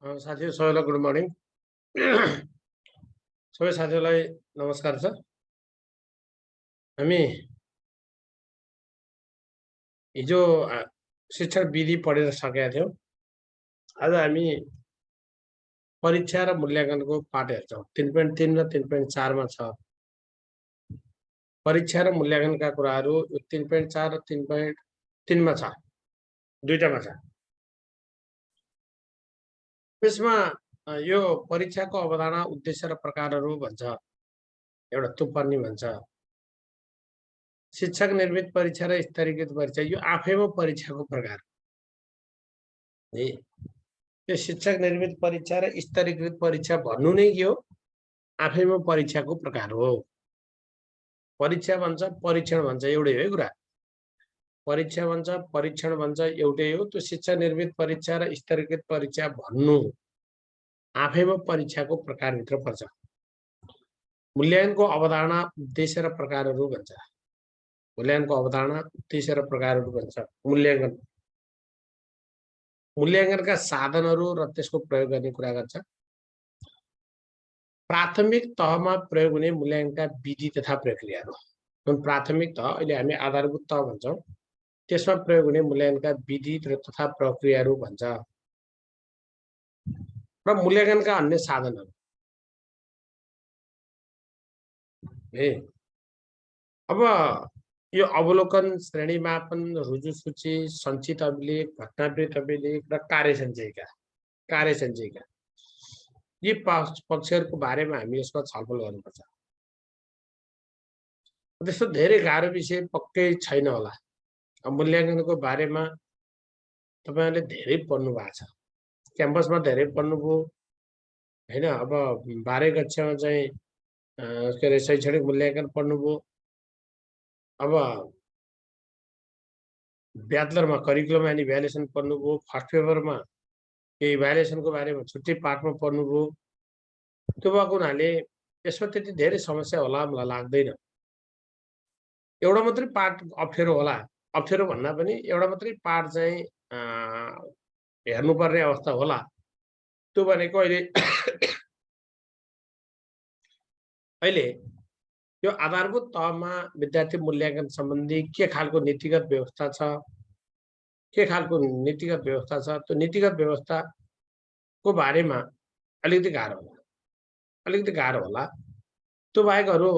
साथीहरु सबैलाई good morning. सबै साथीहरूलाई नमस्कार छ। हामी हिजो शिक्षण विधि पढेर सकेका थियौँ। आज हामी परीक्षा र मूल्याङ्कनको पाठ हेर्छौँ। 3.3 र 3.4 मा छ। परीक्षा र मूल्याङ्कनका कुराहरू यो 3.4 र 3.3 मा छ। दुईटामा छ। त्यसमा यो परीक्षाको अवधारणा, उद्देश्य र प्रकारहरू भन्छ। एउटा तुप्पर्नी भन्छ। शिक्षक निर्मित परीक्षा र स्तरीकृत परीक्षा यो आफैमा परीक्षाको प्रकार हो। यो शिक्षक निर्मित परीक्षा र स्तरीकृत परीक्षा भन्नु नै के हो? आफैमा परीक्षाको प्रकार हो। परीक्षा भन्छ, परीक्षण भन्छ, एउटै हो कुरा। परीक्षा भन्छ, परीक्षण भन्छ, एउटै हो। त्यो शिक्षक निर्मित परीक्षा र स्तरीकृत परीक्षा भन्नु आफैमा परीक्षाको प्रकारभित्र पर्छ। मूल्याङ्कनको अवधारणा, उद्देश्य र प्रकारहरू भन्छ। मूल्याङ्कनको अवधारणा, उद्देश्य र प्रकारहरू भन्छ। मूल्याङ्कनका साधनहरू र त्यसको प्रयोग गर्ने कुरा गर्छ। प्राथमिक तहमा प्रयोग हुने मूल्याङ्कनका विधि तथा प्रक्रियाहरू। प्राथमिक तह, अहिले हामी आधारभूत तह भन्छौँ, त्यसमा प्रयोग हुने मूल्याङ्कनका विधि तथा प्रक्रियाहरू भन्छ। र मूल्याङ्कनका अन्य साधनहरू। अब यो अवलोकन, श्रेणी मापन, रुजु सूची, सञ्चित अभिलेख, घटनावृत्त अभिलेख र कार्यसञ्चयिका यी पक्षहरूको बारेमा हामी यसमा छलफल गर्नुपर्छ। त्यस्तो धेरै गाह्रो विषय पक्कै छैन होला। मूल्याङ्कनको बारेमा तपाईहरुले धेरै पढ्नु भएको छ। क्याम्पसमा धेरै पढ्नुभयो हैन। अब 12 कक्षामा चाहिँ के अरे शैक्षणिक मूल्याङ्कन पढ्नुभयो। अब ब्याचलरमा करिकुलम एन्ड इभ्यालुएसन पढ्नुभयो। फर्स्ट पेपरमा इभ्यालुएसनको बारेमा छुट्टै पाठमा पढ्नुभयो। त्यो भएको हुनाले यसमा त्यति धेरै समस्या होला मलाई लाग्दैन। एउटा मात्रै पाठ अप्ठ्यारो होला। अप्ठ्यारो भन्दा पनि एउटा मात्रै पाठ चाहिँ हेर्नुपर्ने अवस्था होला। त्यो भनेको अहिले यो आधारभूत तहमा विद्यार्थी मूल्याङ्कन सम्बन्धी के खालको नीतिगत व्यवस्था छ, त्यो नीतिगत व्यवस्थाको बारेमा अलिकति गाह्रो होला। त्यो बाहेक अरू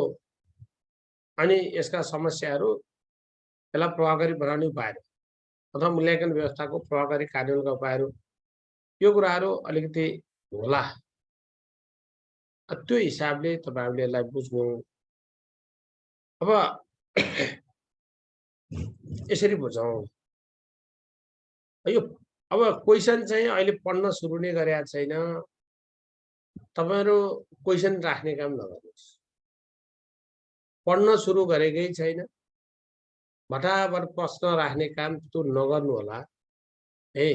अनि यसका समस्याहरू, यसलाई प्रभावकारी बनाउने उपायहरू अथवा मूल्याङ्कन व्यवस्थाको प्रभावकारी कार्यान्वयनका उपायहरू, यो कुराहरू अलिकति होला। त्यो हिसाबले तपाईहरुले यसलाई बुझ्नु। अब यसरी बुझौँ। यो अब क्वेशन चाहिँ अहिले पढ्न सुरु नै गरेका छैन। तपाईहरु क्वेशन राख्ने काम नगर्नुहोस्। पढ्न सुरु गरेकै छैन, भटाभट प्रश्न राख्ने काम त्यो नगर्नु होला है।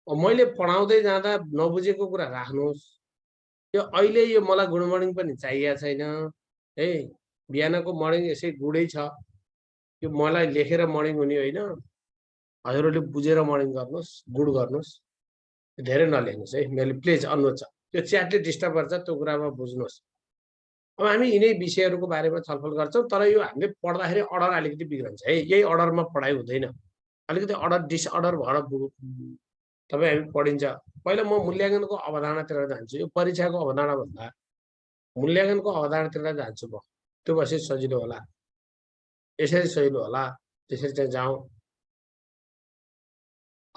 मैले पढाउँदै जाँदा नबुझेको कुरा राख्नुहोस्। यो अहिले यो मलाई गुड मर्निङ पनि चाहिएको छैन है। बिहानको मर्निङ यसै गुडै छ। यो मलाई लेखेर मर्निङ हुने होइन। हजुरहरूले बुझेर मर्निङ गर्नुहोस्, गुड गर्नुहोस्। धेरै नलेख्नुहोस् है। मैले प्लिज अनुरोध छ। त्यो च्याटले डिस्टर्ब गर्छ, त्यो कुरामा बुझ्नुहोस्। अब हामी यिनै विषयहरूको बारेमा छलफल गर्छौँ, तर यो हामीले पढ्दाखेरि अर्डर अलिकति बिग्रन्छ है। यही अर्डरमा पढाइ हुँदैन। अलिकति अर्डर डिसअर्डर भएर तपाईँ हामी पढिन्छ। पहिला म मूल्याङ्कनको अवधारणातिर जान्छु। यो परीक्षाको अवधारणा भन्दा मूल्याङ्कनको अवधारणातिर जान्छु म। त्यो बसी सजिलो होला। यसरी सजिलो होला। त्यसरी चाहिँ जाउँ।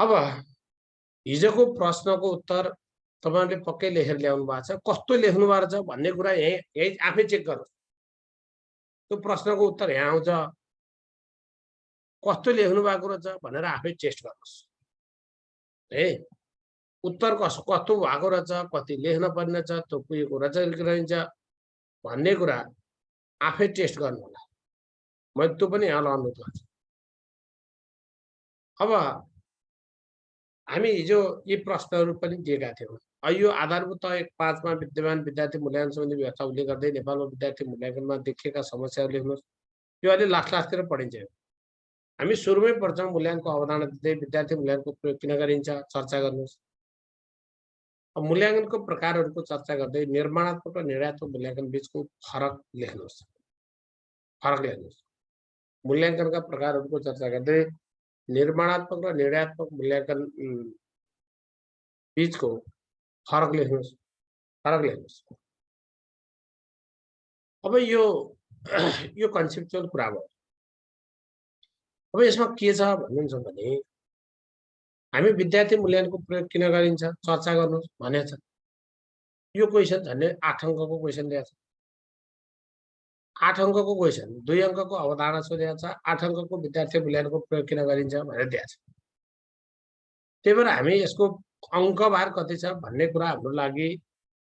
अब हिजोको प्रश्नको उत्तर तपाईहरुले पक्कै लेखेर ल्याउनु भएको छ। कस्तो लेख्नु भएको छ भन्ने कुरा यही आफै चेक गर्नुहोस्। त्यो प्रश्नको उत्तर यहाँ आउँछ। कस्तो लेख्नु भएको रहेछ भनेर आफै टेस्ट गर्नुहोस् है। उत्तर कस्तो भएको रहेछ, कति लेख्न पर्ने छ, त्यो पुगेको रहन्छ भन्ने कुरा आफै टेस्ट गर्नु होला। मैले त्यो पनि यहाँलाई अनुरोध गर्छु। अब हामी हिजो यी प्रश्नहरू पनि दिएका थियौँ। यो आधारभूत तह 5 मा विद्यमान विद्यार्थी मूल्याङ्कन सम्बन्धी व्यवस्था उल्लेख गर्दै नेपालमा विद्यार्थी मूल्याङ्कनमा देखिएका समस्याहरू लेख्नुहोस्। यो अहिले लास्टतिर पढिन्छ। हामी सुरुमै पढ्छौँ मूल्याङ्कनको अवधारणा दिँदै विद्यार्थी मूल्याङ्कनको प्रयोग किन गरिन्छ चर्चा गर्नुहोस्। अब मूल्याङ्कनको प्रकारहरूको चर्चा गर्दै निर्माणात्मक र निर्णयात्मक मूल्याङ्कन बीचको फरक लेख्नुहोस्। मूल्याङ्कनका प्रकारहरूको चर्चा गर्दै निर्माणात्मक र निर्णयात्मक मूल्याङ्कन बीचको फरक लेख्नुहोस्। अब यो कन्सेप्चुअल कुरा भयो। अब यसमा के छ भन्नुहुन्छ भने हामी विद्यार्थी मूल्याङ्कनको प्रयोग किन गरिन्छ चर्चा गर्नुहोस् भनेको छ। यो क्वेसन झन्डै 8 अङ्कको क्वेसन दिएको छ। 8 अङ्कको क्वेसन 2 अङ्कको अवधारणा सोधेको छ। 8 अङ्कको विद्यार्थी मूल्याङ्कनको प्रयोग किन गरिन्छ भनेर दिएको छ। त्यही भएर हामी यसको अङ्कभार कति छ भन्ने कुरा हाम्रो लागि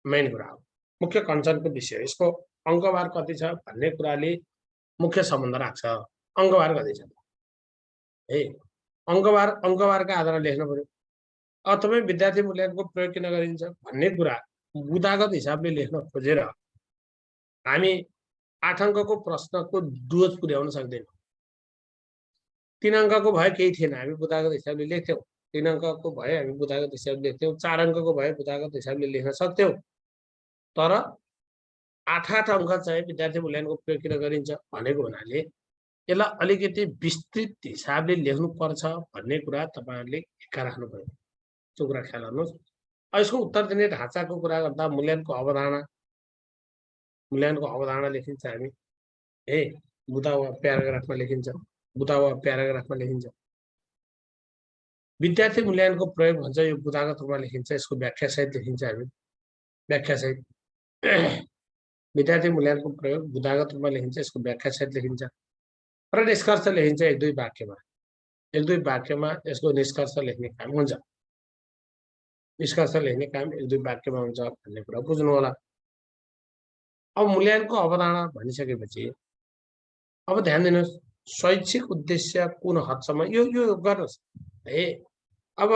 मेन कुरा हो, मुख्य कन्सर्नको विषय। यसको अङ्कभार कति छ भन्ने कुराले मुख्य सम्बन्ध राख्छ। अङ्कभार कति छ है, अङ्कभारका आधारमा लेख्नु पर्यो। अब तपाईँ विद्यार्थी मूल्याङ्कनको प्रयोग किन गरिन्छ भन्ने कुरा बुदागत हिसाबले लेख्न खोजेर हामी 8 अङ्कको प्रश्नको डोज पुर्याउन सक्दैनौँ। 3 अङ्कको भए केही थिएन, हामी बुदागत हिसाबले लेख्थ्यौँ। 3 अङ्कको भए हामी बुदागत हिसाबले लेख्थ्यौँ। 4 अङ्कको भए बुदागत हिसाबले लेख्न सक्थ्यौँ। तर 8 अङ्क चाहिँ विद्यार्थी मूल्याङ्कनको प्रयोग किन गरिन्छ भनेको हुनाले यसलाई अलिकति विस्तृत हिसाबले लेख्नुपर्छ भन्ने कुरा तपाईँहरूले हिक्का राख्नु पर्यो। त्यो कुरा ख्याल गर्नुहोस्। यसको उत्तर दिने ढाँचाको कुरा गर्दा मूल्याङ्कनको अवधारणा लेखिन्छ हामी है, बुदा वा प्याराग्राफमा लेखिन्छ। विद्यार्थी मूल्याङ्कनको प्रयोग भन्छ यो बुदागत रूपमा लेखिन्छ, यसको व्याख्या सहित लेखिन्छ हामी, व्याख्या सहित। विद्यार्थी मूल्याङ्कनको प्रयोग बुदागत रूपमा लेखिन्छ, यसको व्याख्या सहित लेखिन्छ र निष्कर्ष लेखिन्छ 1-2 वाक्यमा। 1-2 वाक्यमा यसको निष्कर्ष लेख्ने काम हुन्छ। निष्कर्ष लेख्ने काम 1-2 वाक्यमा हुन्छ भन्ने कुरा बुझ्नु होला। अब मूल्याङ्कनको अवधारणा भनिसकेपछि अब ध्यान दिनुहोस्, शैक्षिक उद्देश्य कुन हदसम्म यो गर्नुहोस् है। अब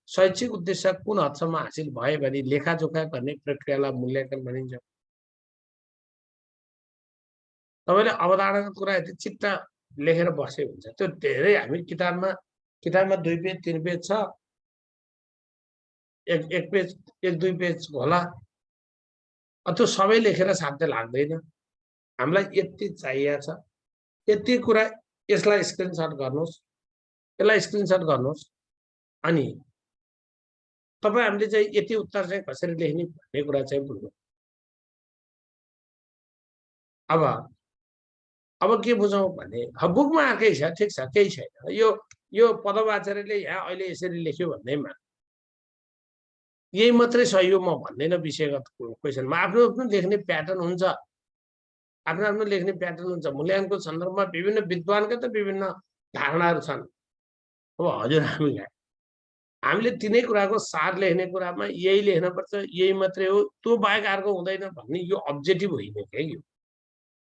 शैक्षिक उद्देश्य कुन हदसम्म हासिल भयो भने लेखाजोखा गर्ने प्रक्रियालाई मूल्याङ्कन भनिन्छ। तपाईँले अवधारणागत कुरा यति चित्त लेखेर बसे हुन्छ, त्यो धेरै हामी किताबमा 2 पेज 3 पेज छ, 1 पेज 1-2 पेज होला, त्यो सबै लेखेर साध्य लाग्दैन। हामीलाई यति चाहिएको छ, यति कुरा। यसलाई स्क्रिनसट गर्नुहोस्, अनि तपाईँ हामीले चाहिँ यति उत्तर चाहिँ कसरी लेख्ने भन्ने कुरा चाहिँ बुझ्नु। अब के बुझौँ भने बुकमा आएकै छ, ठिक छ, केही छैन। यो पदवाचकले यहाँ अहिले यसरी लेख्यो भन्दैमा यही मात्रै सही हो म भन्दैन। विषयगत क्वेसनमा आफ्नो लेख्ने प्याटर्न हुन्छ, आफ्नो लेख्ने प्याटर्न हुन्छ। मूल्याङ्कनको सन्दर्भमा विभिन्न विद्वानका त विभिन्न धारणाहरू छन्। अब हजुर हामीले तिनै कुराको सार लेख्ने कुरामा यही लेख्नुपर्छ, यही मात्रै हो, त्यो बाहेक अर्को हुँदैन भन्ने यो अब्जेक्टिभ होइन क्या,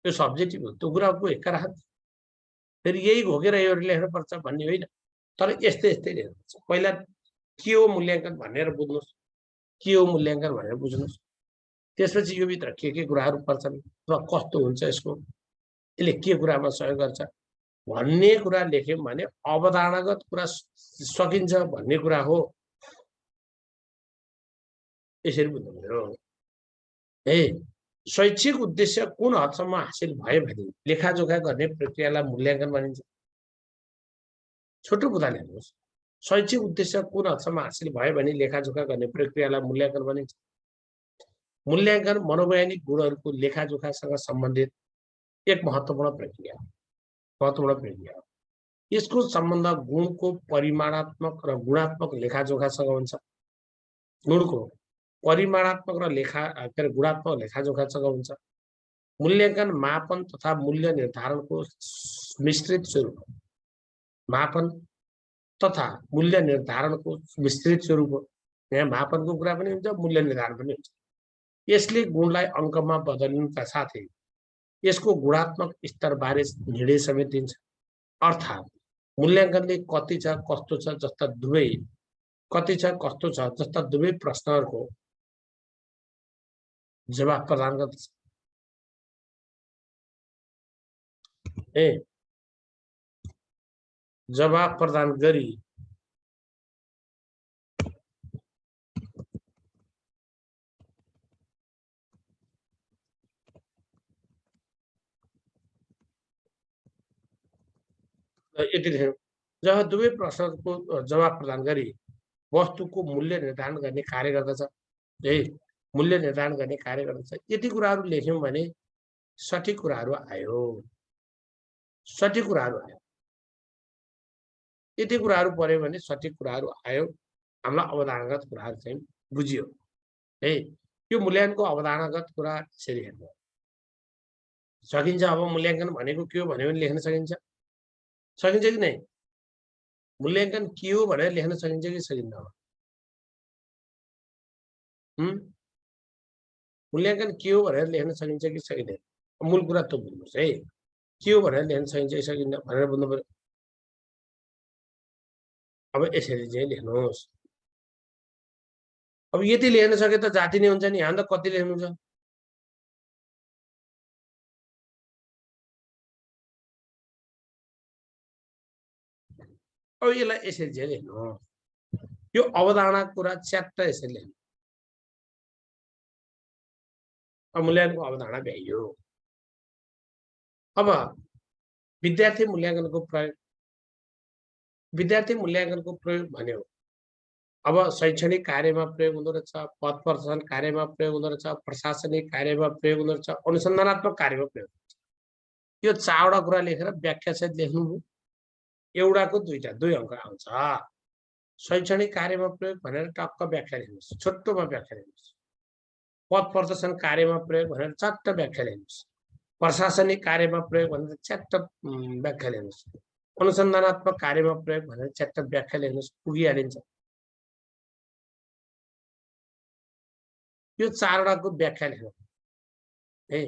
यो सब्जेक्टिभ हो। त्यो कुराको हिक्का राख्छ, फेरि यही घोकेर यो लेख्नुपर्छ भन्ने होइन। तर यस्तै लेख्नुपर्छ। पहिला के हो मूल्याङ्कन भनेर बुझ्नुहोस्, त्यसपछि यो भित्र के कुराहरू पर्छन् र कस्तो हुन्छ, यसले के कुरामा सहयोग गर्छ भन्ने कुरा लेख्यौँ भने अवधारणागत कुरा सकिन्छ भन्ने कुरा हो। यसरी बुझ्नु पर्यो है। शैक्षिक उद्देश्य कुन हदसम्म हासिल भयो भने लेखाजोखा गर्ने प्रक्रियालाई मूल्याङ्कन भनिन्छ। छोटो बुझा हेर्नुहोस्, शैक्षिक उद्देश्य कुन हदसम्म हासिल भयो भने लेखाजोखा गर्ने प्रक्रियालाई मूल्याङ्कन भनिन्छ। मूल्याङ्कन मनोवैज्ञानिक गुणहरूको लेखाजोखासँग सम्बन्धित एक महत्त्वपूर्ण प्रक्रिया हो। यसको सम्बन्ध गुणको परिमाणात्मक र गुणात्मक लेखाजोखासँग हुन्छ। गुणको परिमाणात्मक र गुणात्मक लेखाजोखासँग हुन्छ। मूल्याङ्कन मापन तथा मूल्य निर्धारणको मिश्रित स्वरूप हो। यहाँ मापनको कुरा पनि हुन्छ, मूल्य निर्धारण पनि हुन्छ। यसले गुणलाई अङ्कमा बदल्नुका साथै यसको गुणात्मक स्तरबारे निर्णय समेत दिन्छ। अर्थात् मूल्याङ्कनले कति छ कस्तो छ जस्ता दुवै प्रश्नहरूको जवाफ प्रदान गर्दछ। ए जवाब प्रदान गरी यति लेख्नु। जब दुवै प्रश्नको जवाब प्रदान गरी वस्तुको मूल्य निर्धारण गर्ने कार्य गर्दछ है, मूल्य निर्धारण गर्ने कार्य गर्दछ। यति कुराहरू लेख्यौँ भने सठिक कुराहरू आयो, सठिक कुराहरू आयो। यति कुराहरू पढ्यो भने सठिक कुराहरू आयो, हामीलाई अवधारणागत कुराहरू चाहिँ बुझियो है। यो मूल्याङ्कनको अवधारणागत कुरा यसरी हेर्नु सकिन्छ। अब मूल्याङ्कन भनेको के हो भन्यो भने लेख्न सकिन्छ, सकिन्छ कि नै? मूल्याङ्कन के हो भनेर लेख्न सकिन्छ कि सकिन्न? मूल्याङ्कन के हो भनेर लेख्न सकिन्छ कि सकिँदैन? मूल कुरा त बुझ्नुहोस् है, के हो भनेर लेख्न सकिन्छ कि सकिन्न भनेर बुझ्नु पर्यो। अब यसरी चाहिँ लेख्नुहोस्। अब यति लेख्न सके त जाति नै हुन्छ नि, हामी त कति लेख्नु छ? अब यसलाई यसरी चाहिँ लेख्नु, यो अवधारणा कुरा च्याट्ट यसरी लेख्नु। अब मूल्याङ्कनको अवधारणा भ्याइयो। अब विद्यार्थी मूल्याङ्कनको प्रयोग, विद्यार्थी मूल्याङ्कनको प्रयोग भन्यो अब शैक्षणिक कार्यमा प्रयोग हुँदो रहेछ, पद प्रदर्शन कार्यमा प्रयोग हुँदो रहेछ, प्रशासनिक कार्यमा प्रयोग हुँदो रहेछ, अनुसन्धानात्मक कार्यमा प्रयोग हुन्छ। यो 4 वटा कुरा लेखेर व्याख्या सहित लेख्नुभयो, एउटाको 2 अङ्क आउँछ। शैक्षणिक कार्यमा प्रयोग भनेर टक्क व्याख्या लेख्नुहोस्, छोटोमा व्याख्या लेख्नुहोस्। पद प्रदर्शन कार्यमा प्रयोग भनेर चट्ट व्याख्या लेख्नुहोस्। प्रशासनिक कार्यमा प्रयोग भनेर च्याट्ट व्याख्या लेख्नुहोस्। अनुसन्धानात्मक कार्यमा प्रयोग भनेर च्याट्ट व्याख्या लेख्नुहोस्, पुगिहालिन्छ। यो 4 वटाको व्याख्या लेख्नु है।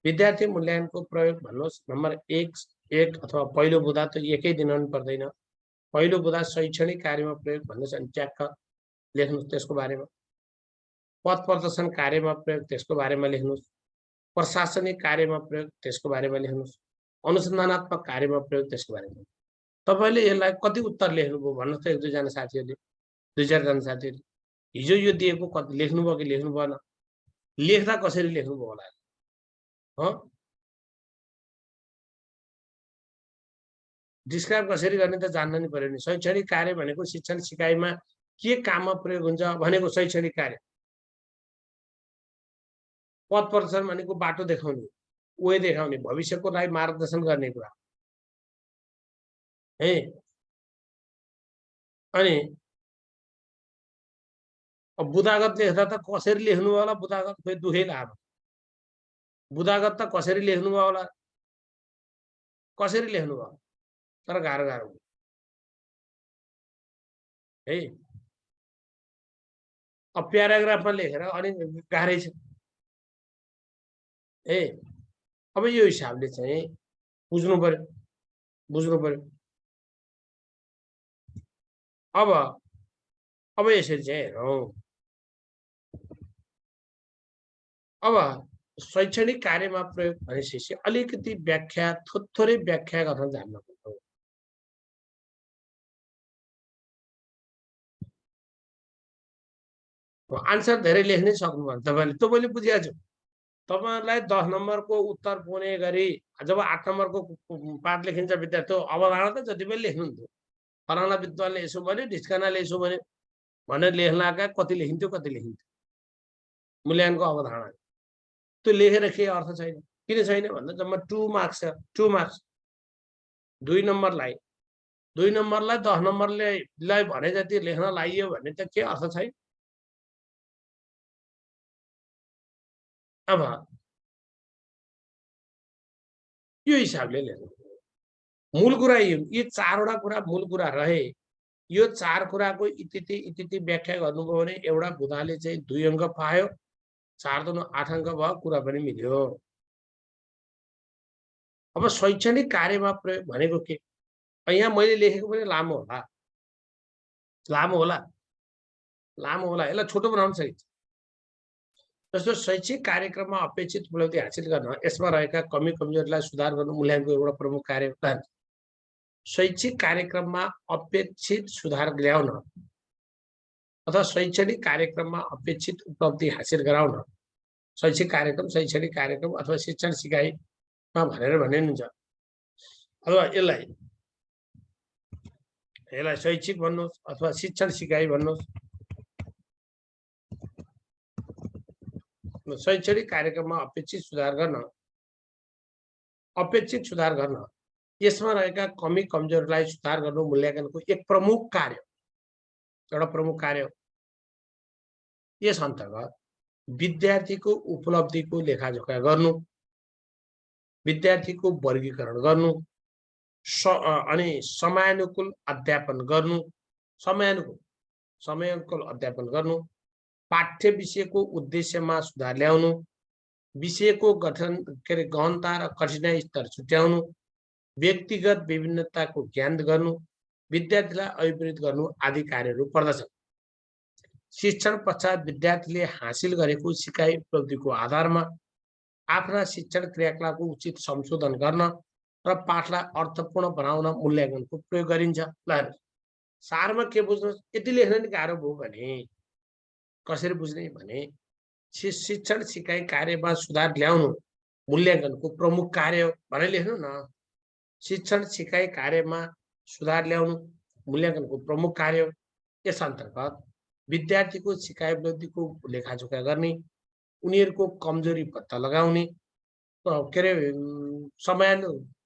विद्यार्थी मूल्याङ्कनको प्रयोग भन्नुहोस् नम्बर 1 अथवा पहिलो बुँदा त एकै दिन पनि पर्दैन। पहिलो बुँदा शैक्षणिक कार्यमा प्रयोग भन्नुहोस् अनि ट्याक्क लेख्नुहोस् त्यसको बारेमा। पद प्रदर्शन कार्यमा प्रयोग त्यसको बारेमा लेख्नुहोस्। प्रशासनिक कार्यमा प्रयोग त्यसको बारेमा लेख्नुहोस्। अनुसन्धानात्मक कार्यमा प्रयोग त्यसको बारेमा। तपाईँले यसलाई कति उत्तर लेख्नुभयो भन्नुहोस् त 1-2 जना साथीहरूले, 2-4 जना साथीहरूले। हिजो यो दिएको कति लेख्नुभयो कि लेख्नु भएन? लेख्दा कसरी लेख्नुभयो होला? डिस्क्राइब कसरी गर्ने त जान्न नि पर्यो नि। शैक्षणिक कार्य भनेको शिक्षण सिकाइमा के काममा प्रयोग हुन्छ भनेको शैक्षणिक कार्य। पद प्रदर्शन भनेको बाटो देखाउने, वे देखाउने, भविष्यको लागि मार्गदर्शन गर्ने कुरा है। अनि अब बुदागत लेख्दा त कसरी लेख्नु होला? बुदागत फेरि दुखै लाग्यो। बुदागत त कसरी लेख्नु भयो होला? कसरी लेख्नु भयो? तर गाह्रो है। अब प्याराग्राफमा लेखेर अनि गाह्रै छ है। अब यो हिसाबले चाहिँ बुझ्नु पर्यो, बुझ्नु पर्यो। अब यसरी चाहिँ हेरौँ। अब शैक्षणिक कार्यमा प्रयोग भनेपछि अलिकति व्याख्या, थोरै व्याख्या गर्न जान्न पर्यो। आन्सर धेरै लेख्नै सक्नुभयो तपाईँले, त मैले बुझिहाल्छु। तपाईँहरूलाई 10 नम्बरको उत्तर पुग्ने गरी जब 8 नम्बरको पाठ लेखिन्छ विद्यार्थी अवधारणा त जति पनि लेख्नुहुन्थ्यो। फलाना विद्वानले यसो भन्यो, ढिस्कानाले यसो भन्यो भनेर लेख्नका कति लेखिन्थ्यो, कति लेखिन्थ्यो मूल्याङ्कनको अवधारणा। त्यो लेखेर के अर्थ छैन। किन छैन भन्दा जम्मा 2 मार्क्स छ, 2 मार्क्स। 2 नम्बरलाई 10 नम्बरले भने जति लेख्न लागियो भने त के अर्थ छैन। अब यो हिसाबले लेख्नु। मूल कुरा यी 4 वटा कुरा मूल कुरा रहे। यो 4 कुराको इतिति व्याख्या गर्नुभयो भने एउटा बुँदाले चाहिँ 2 अङ्क पायो, 4 दूनी 8 अङ्क भयो, कुरा पनि मिल्यो। अब शैक्षणिक कार्यमा प्रयोग भनेको के? यहाँ मैले लेखेको पनि लामो होला, लामो होला, लामो होला। यसलाई छोटो बनाउन सकिन्छ। जस्तो शैक्षिक कार्यक्रममा अपेक्षित उपलब्धि हासिल गर्न यसमा रहेका कमी कमजोरीलाई सुधार गर्नु मूल्याङ्कनको एउटा प्रमुख कार्य हो। शैक्षिक कार्यक्रममा अपेक्षित सुधार ल्याउन अथवा शैक्षणिक कार्यक्रममा अपेक्षित उपलब्धि हासिल गराउन शैक्षिक कार्यक्रम अथवा शिक्षण सिकाइमा भनेर भनिन्छ। अथवा यसलाई शैक्षिक भन्नुहोस् अथवा शिक्षण सिकाइ भन्नुहोस्। शैक्षणिक कार्यक्रममा अपेक्षित सुधार गर्न यसमा रहेका कमी कमजोरीलाई सुधार गर्नु मूल्याङ्कनको एक प्रमुख कार्य हो। यस अन्तर्गत विद्यार्थीको उपलब्धिको लेखाजोखा गर्नु, विद्यार्थीको वर्गीकरण गर्नु, अनि समयानुकूल अध्यापन गर्नु, पाठ्य विषयको उद्देश्यमा सुधार ल्याउनु, विषयको गहनता र कठिनाई स्तर छुट्याउनु, व्यक्तिगत विभिन्नताको ज्ञान गर्नु, विद्यार्थीलाई अभिप्रेरित गर्नु आदि कार्यहरू पर्दछन्। शिक्षण पश्चात विद्यार्थीले हासिल गरेको सिकाइ उपलब्धिको आधारमा आफ्ना शिक्षण क्रियाकलापको उचित संशोधन गर्न र पाठलाई अर्थपूर्ण बनाउन मूल्याङ्कनको प्रयोग गरिन्छ। ल सारमा के बुझ्नुहोस्, यति लेख्न नि गाह्रो भयो भने कसरी बुझ्ने भने शिक्षण सिकाइ कार्यमा सुधार ल्याउनु मूल्याङ्कनको प्रमुख कार्य हो भनेर लेख्नु न। शिक्षण सिकाइ कार्यमा सुधार ल्याउनु मूल्याङ्कनको प्रमुख कार्य हो। यस अन्तर्गत विद्यार्थीको सिकाइ उपलब्धिको लेखाजोखा गर्ने, उनीहरूको कमजोरी पत्ता लगाउने,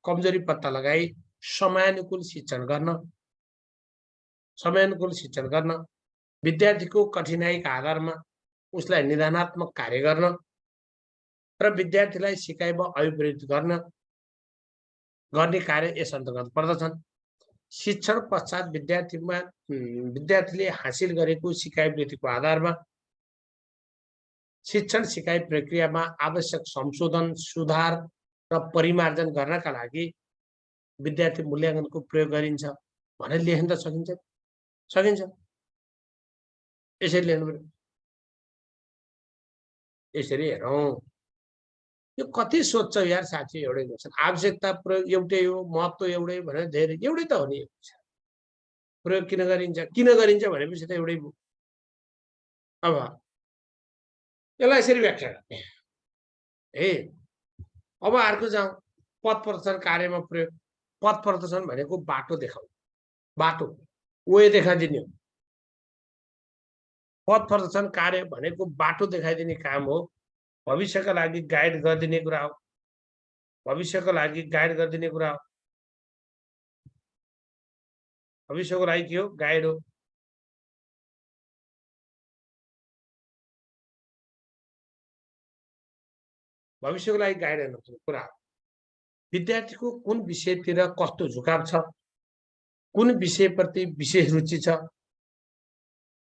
कमजोरी पत्ता लगाई समयानुकूल शिक्षण गर्न, विद्यार्थीको कठिनाइका आधारमा उसलाई निदानात्मक कार्य गर्न र विद्यार्थीलाई सिकाइमा अभिप्रेरित गर्ने कार्य यस अन्तर्गत पर्दछन्। शिक्षण पश्चात विद्यार्थीले हासिल गरेको सिकाइ वृत्तिको आधारमा शिक्षण सिकाइ प्रक्रियामा आवश्यक संशोधन, सुधार र परिमार्जन गर्नका लागि विद्यार्थी मूल्याङ्कनको प्रयोग गरिन्छ भनेर लेख्न त सकिन्छ। यसरी लेख्नु पर्यो। यसरी हेरौँ, यो कति सोध्छ यार साथी, एउटै क्वेसन। आवश्यकता प्रयोग एउटै हो, महत्त्व एउटै भनेर धेरै एउटै त हो नि। प्रयोग किन गरिन्छ भनेपछि त एउटै भयो। अब यसलाई यसरी व्याख्या गर्ने अब अर्को जाउँ, पथ प्रदर्शन कार्यमा प्रयोग। पथ प्रदर्शन भनेको बाटो देखाउनु, बाटो वे देखाइदिने हो। पथ प्रदर्शन कार्य भनेको बाटो देखाइदिने काम हो। भविष्यका लागि गाइड गरिदिने कुरा हो। भविष्यको लागि के हो? गाइड हो। भविष्यको लागि गाइड गर्नु कुरा हो। विद्यार्थीको कुन विषयतिर कस्तो झुकाव छ, कुन विषयप्रति विशेष रुचि छ,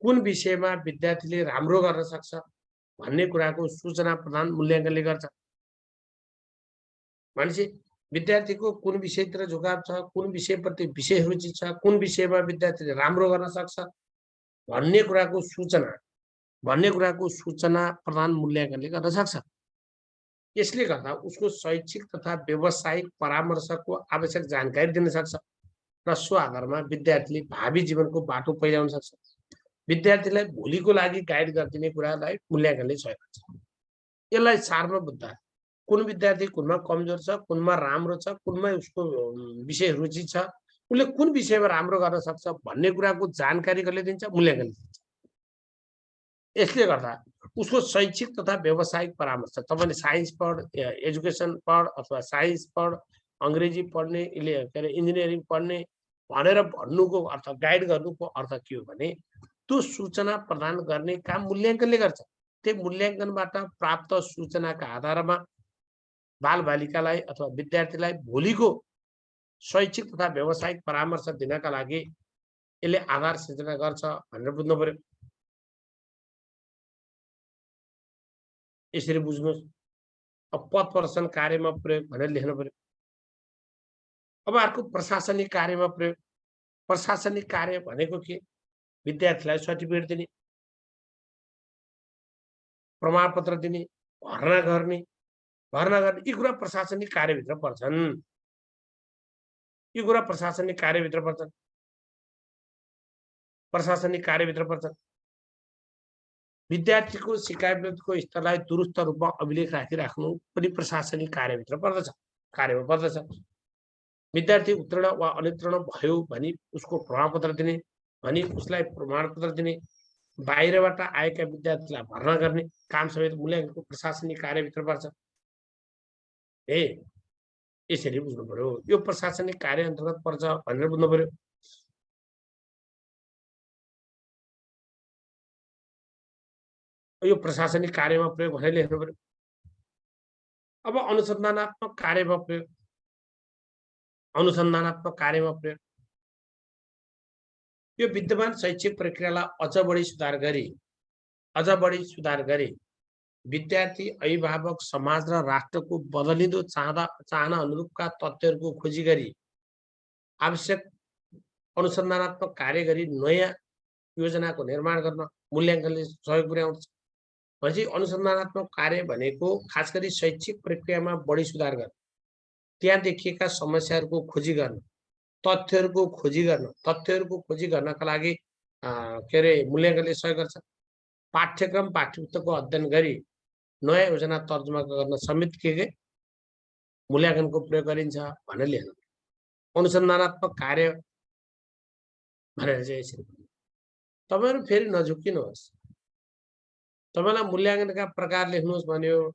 कुन विषयमा विद्यार्थीले राम्रो गर्न सक्छ भन्ने कुराको सूचना प्रदान मूल्याङ्कनले गर्छ। भनेपछि विद्यार्थीको कुन विषयतिर झुकाव छ, कुन विषयप्रति विशेष रुचि छ, कुन विषयमा विद्यार्थीले राम्रो गर्न सक्छ भन्ने कुराको सूचना प्रदान मूल्याङ्कनले गर्न सक्छ। यसले गर्दा उसको शैक्षिक तथा व्यावसायिक परामर्शको आवश्यक जानकारी दिन सक्छ र सो आधारमा विद्यार्थीले भावी जीवनको बाटो पहिल्याउन सक्छ। विद्यार्थीलाई भोलिको लागि गाइड गरिदिने कुरालाई मूल्याङ्कनले सहयोग गर्छ। यसलाई सारमा बुझ्दा कुन विद्यार्थी कुनमा कमजोर छ, कुनमा राम्रो छ, कुनमा उसको विषय रुचि छ, उसले कुन विषयमा राम्रो गर्न सक्छ भन्ने कुराको जानकारी कसले दिन्छ? मूल्याङ्कनले दिन्छ। यसले गर्दा उसको शैक्षिक तथा व्यावसायिक परामर्श, तपाईँले साइन्स पढ, एजुकेसन पढ अथवा साइन्स पढ, अङ्ग्रेजी पढ्ने, इन्जिनियरिङ पढ्ने भनेर भन्नुको अर्थ, गाइड गर्नुको अर्थ के हो भने त्यो सूचना प्रदान गर्ने काम मूल्याङ्कनले गर्छ। त्यो मूल्याङ्कनबाट प्राप्त सूचनाका आधारमा बालबालिकालाई अथवा विद्यार्थीलाई भोलिको शैक्षिक तथा व्यावसायिक परामर्श दिनका लागि यसले आधार सिर्जना गर्छ भनेर बुझ्नु पर्यो। यसरी बुझ्नुहोस्। अब पथ प्रदर्शन कार्यमा प्रयोग भनेर लेख्नु पर्यो। अब अर्को प्रशासनिक कार्यमा प्रयोग। प्रशासनिक कार्य भनेको के? विद्यार्थीलाई सर्टिफिकेट दिने, प्रमाणपत्र दिने, भर्ना गर्ने यी कुरा प्रशासनिक कार्यभित्र पर्छन्। यी कुरा प्रशासनिक कार्यभित्र पर्छन्। प्रशासनिक कार्यभित्र पर्छन्। विद्यार्थीको शिक्षावृत्तिको स्तरलाई दुरुस्त रूपमा अभिलेख राखिराख्नु पनि प्रशासनिक कार्यभित्र पर्दछ, कार्यमा पर्दछ। विद्यार्थी उत्तीर्ण वा अनुत्तीर्ण भयो भने उसको प्रमाणपत्र दिने, भने उसलाई प्रमाणपत्र दिने, बाहिरबाट आएका विद्यार्थीलाई भर्ना गर्ने काम समेत मूल्याङ्कनको प्रशासनिक कार्यभित्र पर्छ। यसरी बुझ्नु पर्यो। यो प्रशासनिक कार्य अन्तर्गत पर्छ भनेर बुझ्नु पर्यो। यो प्रशासनिक कार्यमा प्रयोग भनेर लेख्नु पर्यो। अब अनुसन्धानात्मक कार्यमा प्रयोग, अनुसन्धानात्मक कार्यमा प्रयोग। यो विद्यमान शैक्षिक प्रक्रियालाई अझ बढी सुधार गरी विद्यार्थी, अभिभावक, समाज र राष्ट्रको बदलिँदो चाहना अनुरूपका तथ्यहरूको खोजी गरी आवश्यक अनुसन्धानात्मक कार्य गरी नयाँ योजनाको निर्माण गर्न मूल्याङ्कनले सहयोग पुर्याउँछ। भनेपछि अनुसन्धानात्मक कार्य भनेको खास गरी शैक्षिक प्रक्रियामा बढी सुधार गर्न, त्यहाँ देखिएका समस्याहरूको खोजी गर्न, तथ्यहरूको खोजी गर्नका लागि मूल्याङ्कनले सहयोग गर्छ। पाठ्यक्रम पाठ्यपुस्तकको अध्ययन गरी नयाँ योजना तर्जुमा गर्न समेत के मूल्याङ्कनको प्रयोग गरिन्छ भनेर लेख्नु। अनुसन्धानात्मक कार्य भनेर चाहिँ यसरी तपाईहरु फेरि नझुक्किनुहोस्। तपाईलाई मूल्याङ्कनका प्रकार लेख्नुहोस् भन्यो,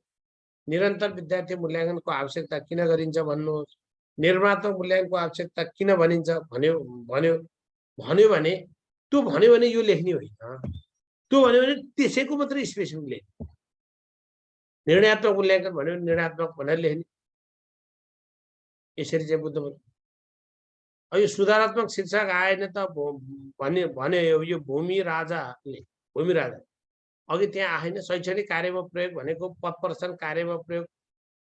निरन्तर विद्यार्थी मूल्याङ्कनको आवश्यकता किन गरिन्छ भन्नुहोस्, निर्मात्मक मूल्याङ्कनको आवश्यकता किन भनिन्छ भन्यो भने त्यो भन्यो भने यो लेख्ने होइन। त्यो भन्यो भने त्यसैको मात्रै स्पेसिफिक लेख्ने। निर्णयात्मक मूल्याङ्कन भन्यो भने निर्णयात्मक भनेर लेख्ने। यसरी चाहिँ बुझ्नु पर्यो। यो सुधारात्मक शीर्षक आएन त भने यो भूमि राजा अघि त्यहाँ आएन। शैक्षणिक कार्यमा प्रयोग भनेको पद कार्यमा प्रयोग,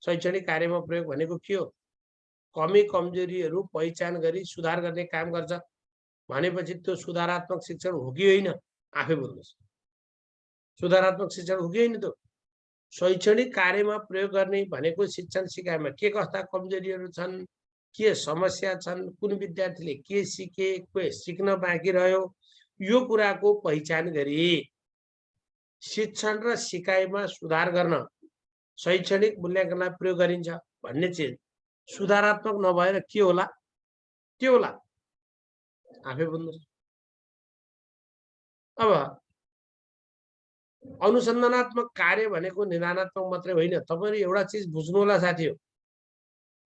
शैक्षणिक कार्यमा प्रयोग भनेको के हो? कमी कमजोरीहरू पहिचान गरी सुधार गर्ने काम गर्छ भनेपछि त्यो सुधारात्मक शिक्षण हो कि होइन? आफै बुझ्नुहोस्। सुधारात्मक शिक्षण हो कि होइन? त्यो शैक्षणिक कार्यमा प्रयोग गर्ने भनेको शिक्षण सिकाइमा के कस्ता कमजोरीहरू छन्, के समस्या छन्, कुन विद्यार्थीले के सिके, के सिक्न बाँकी रह्यो, यो कुराको पहिचान गरी शिक्षण र सिकाइमा सुधार गर्न शैक्षणिक मूल्याङ्कनलाई प्रयोग गरिन्छ भन्ने चिज सुधारात्मक नभएर के होला? के होला? आफै बुझ्नुहोस्। अब अनुसन्धानात्मक कार्य भनेको निदानात्मक मात्रै होइन। तपाईहरु एउटा चिज बुझ्नु होला साथी हो,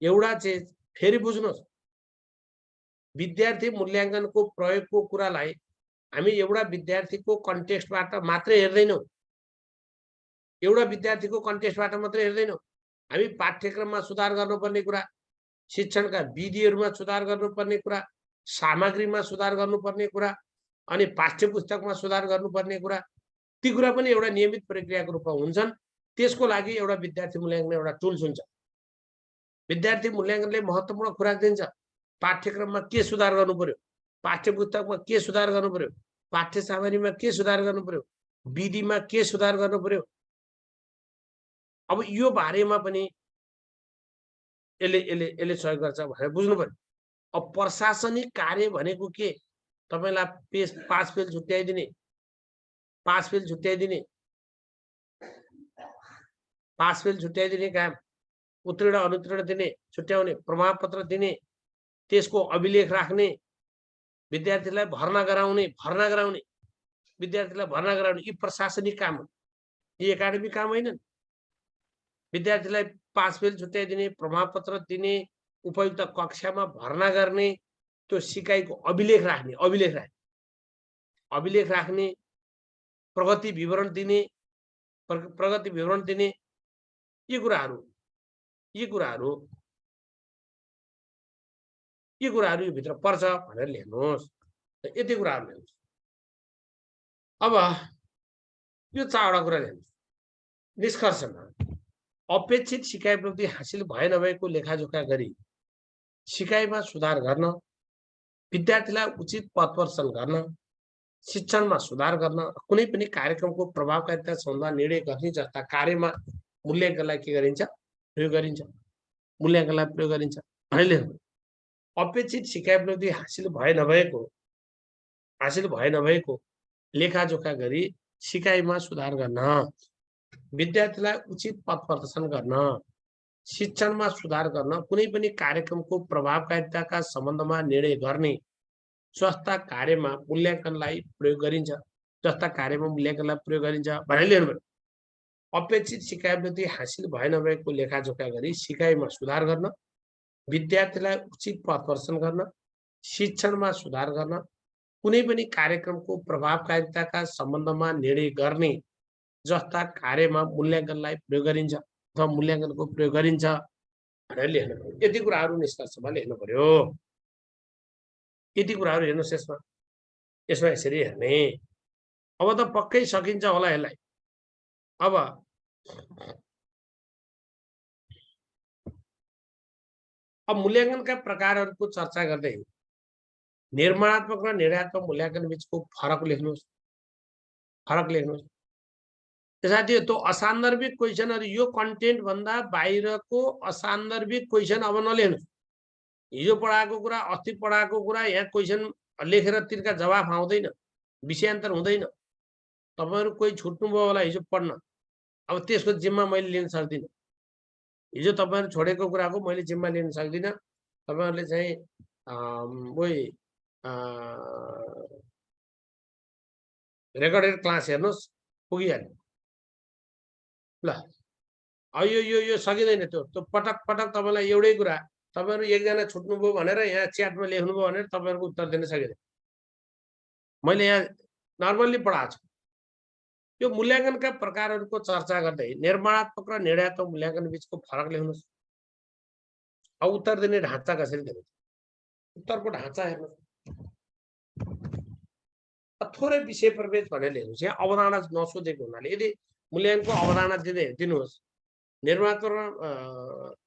एउटा चिज फेरि बुझ्नुहोस्। विद्यार्थी मूल्याङ्कनको प्रयोगको कुरालाई हामी एउटा विद्यार्थीको कन्टेक्स्टबाट मात्रै हेर्दैनौँ। एउटा विद्यार्थीको कन्टेक्स्टबाट मात्रै हेर्दैनौँ। हामी पाठ्यक्रममा सुधार गर्नुपर्ने कुरा, शिक्षणका विधिहरूमा सुधार गर्नुपर्ने कुरा, सामग्रीमा सुधार गर्नुपर्ने कुरा, अनि पाठ्यपुस्तकमा सुधार गर्नुपर्ने कुरा, ती कुरा पनि एउटा नियमित प्रक्रियाको रूपमा हुन्छन्। त्यसको लागि एउटा विद्यार्थी मूल्याङ्कन एउटा टुल्स हुन्छ। विद्यार्थी मूल्याङ्कनले महत्त्वपूर्ण खुराक दिन्छ। पाठ्यक्रममा के सुधार गर्नु पर्यो, पाठ्यपुस्तकमा के सुधार गर्नु पर्यो, पाठ्य सामग्रीमा के सुधार गर्नु पर्यो, विधिमा के सुधार गर्नु पर्यो। अब यो बारेमा पनि यसले सहयोग गर्छ भनेर बुझ्नु पर्यो। अब प्रशासनिक कार्य भनेको के? तपाईलाई पास फेल छुट्याइदिने, पास फेल छुट्याइदिने काम, उत्तीर्ण अनुत्तीर्ण दिने, छुट्याउने, प्रमाणपत्र दिने, त्यसको अभिलेख राख्ने, विद्यार्थीलाई भर्ना गराउने, विद्यार्थीलाई भर्ना गराउने, यी प्रशासनिक काम हो। यी एकाडेमिक काम होइन। विद्यार्थीलाई पास फेल छुट्याइदिने, प्रमाणपत्र दिने, उपयुक्त कक्षामा भर्ना गर्ने, त्यो सिकाइको अभिलेख राख्ने, प्रगति विवरण दिने, यी कुराहरू यो भित्र पर्छ भनेर लेख्नुहोस्। यति कुराहरू लेख्नुहोस्। अब यो चारवटा कुरा लेख्नुहोस्। निष्कर्षमा अपेक्षित सिकाइ प्राप्ति हासिल भए नभएको लेखाजोखा गरी सिकाइमा सुधार गर्न, विद्यार्थीलाई उचित पथ प्रदर्शन गर्न, शिक्षणमा सुधार गर्न, कुनै पनि कार्यक्रमको प्रभावकारिता सम्बन्धमा निर्णय गर्ने जस्ता कार्यमा मूल्याङ्कनलाई के गरिन्छ? प्रयोग गरिन्छ। मूल्याङ्कनलाई प्रयोग गरिन्छ भनेर लेख्नु। अपेक्षित सिकाइ उपलब्धि हासिल भए नभएको लेखाजोखा गरी सिकाइमा सुधार गर्न, विद्यार्थीलाई उचित पथ प्रदर्शन गर्न, शिक्षणमा सुधार गर्न, कुनै पनि कार्यक्रमको प्रभावकारिताका सम्बन्धमा निर्णय गर्ने जस्ता कार्यमा मूल्याङ्कनलाई प्रयोग गरिन्छ भनेर लेख्नु। अपेक्षित सिकाइ उपलब्धि हासिल भए नभएको लेखाजोखा गरी सिकाइमा सुधार गर्न, विद्यार्थीलाई उचित पथ प्रदर्शन गर्न, शिक्षणमा सुधार गर्न, कुनै पनि कार्यक्रमको प्रभावकारिताका सम्बन्धमा निर्णय गर्ने जस्ता कार्यमा मूल्याङ्कनलाई प्रयोग गरिन्छ अथवा मूल्याङ्कनको प्रयोग गरिन्छ भनेर लेख्नु पर्यो। यति कुराहरू निष्कर्षमा लेख्नु पर्यो। यति कुराहरू हेर्नुहोस् यसमा यसरी हेर्ने। अब त पक्कै सकिन्छ होला यसलाई। अब मूल्याङ्कनका प्रकारहरूको चर्चा गर्दै निर्माणात्मक र निर्णयात्मक मूल्याङ्कन बीचको फरक लेख्नुहोस्। त्यसैले त्यो असान्दर्भिक क्वेशनहरू, यो कन्टेन्ट भन्दा बाहिरको असान्दर्भिक क्वेशन अब नलेख्नुहोस्। हिजो पढाएको कुरा, अस्ति पढाएको कुरा यहाँ क्वेशन लेखेर तिनका जवाफ आउँदैन, विषयान्तर हुँदैन। तपाईहरु कोही छुट्नुभयो होला हिजो पढ्न, अब त्यसको जिम्मा मैले लिन सक्दिनँ। हिजो तपाईहरु छोडेको कुराको मैले जिम्मा लिन सक्दिनँ। तपाईहरुले चाहिँ रेकर्डेड क्लास हेर्नुस्, पुगिहाल्यो। ल अब यो सकिँदैन। त्यो पटक पटक तपाईलाई एउटै कुरा, तपाईहरु एकजना छुट्नुभयो भनेर यहाँ च्याटमा लेख्नुभयो भनेर तपाईहरुको उत्तर दिन सकिँदैन। मैले यहाँ नर्मल्ली पढाएको छु। यो मूल्याङ्कनका प्रकारहरूको चर्चा गर्दै निर्माणात्मक र निर्णयात्मक मूल्याङ्कन बीचको फरक लेख्नुस्। अब उत्तर दिने ढाँचा कसरी दिनु? उत्तरको ढाँचा हेर्नुस्। थोरै विषय प्रवेश भनेर लेख्नुस्। यहाँ अवधारणा नसोधेको हुनाले यदि मूल्याङ्कनको अवधारणा दिनुहोस्, निर्माणात्मक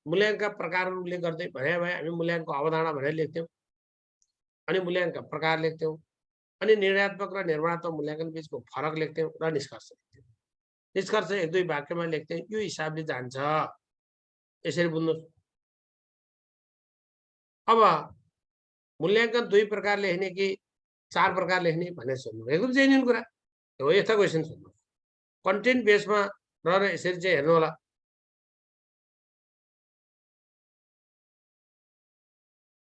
मूल्याङ्कनका प्रकारहरूले गर्दै भने हामी मूल्याङ्कनको अवधारणा भनेर लेख्थ्यौँ, अनि मूल्याङ्कनका प्रकार लेख्थ्यौँ, अनि निर्णयात्मक र निर्माणात्मक मूल्याङ्कन बीचको फरक लेख्थ्यौँ र निष्कर्ष लेख्थ्यौँ। निष्कर्ष एक दुई वाक्यमा लेख्थ्यौँ। यो हिसाबले जान्छ, यसरी बुझ्नुहोस्। अब मूल्याङ्कन दुई प्रकार लेख्ने कि चार प्रकार लेख्ने भनेर सोध्नु एकदम जेन्युन कुरा हो। यस्ता क्वेसन सोध्नु कन्टेन्ट बेसमा रहेर यसरी चाहिँ हेर्नु होला।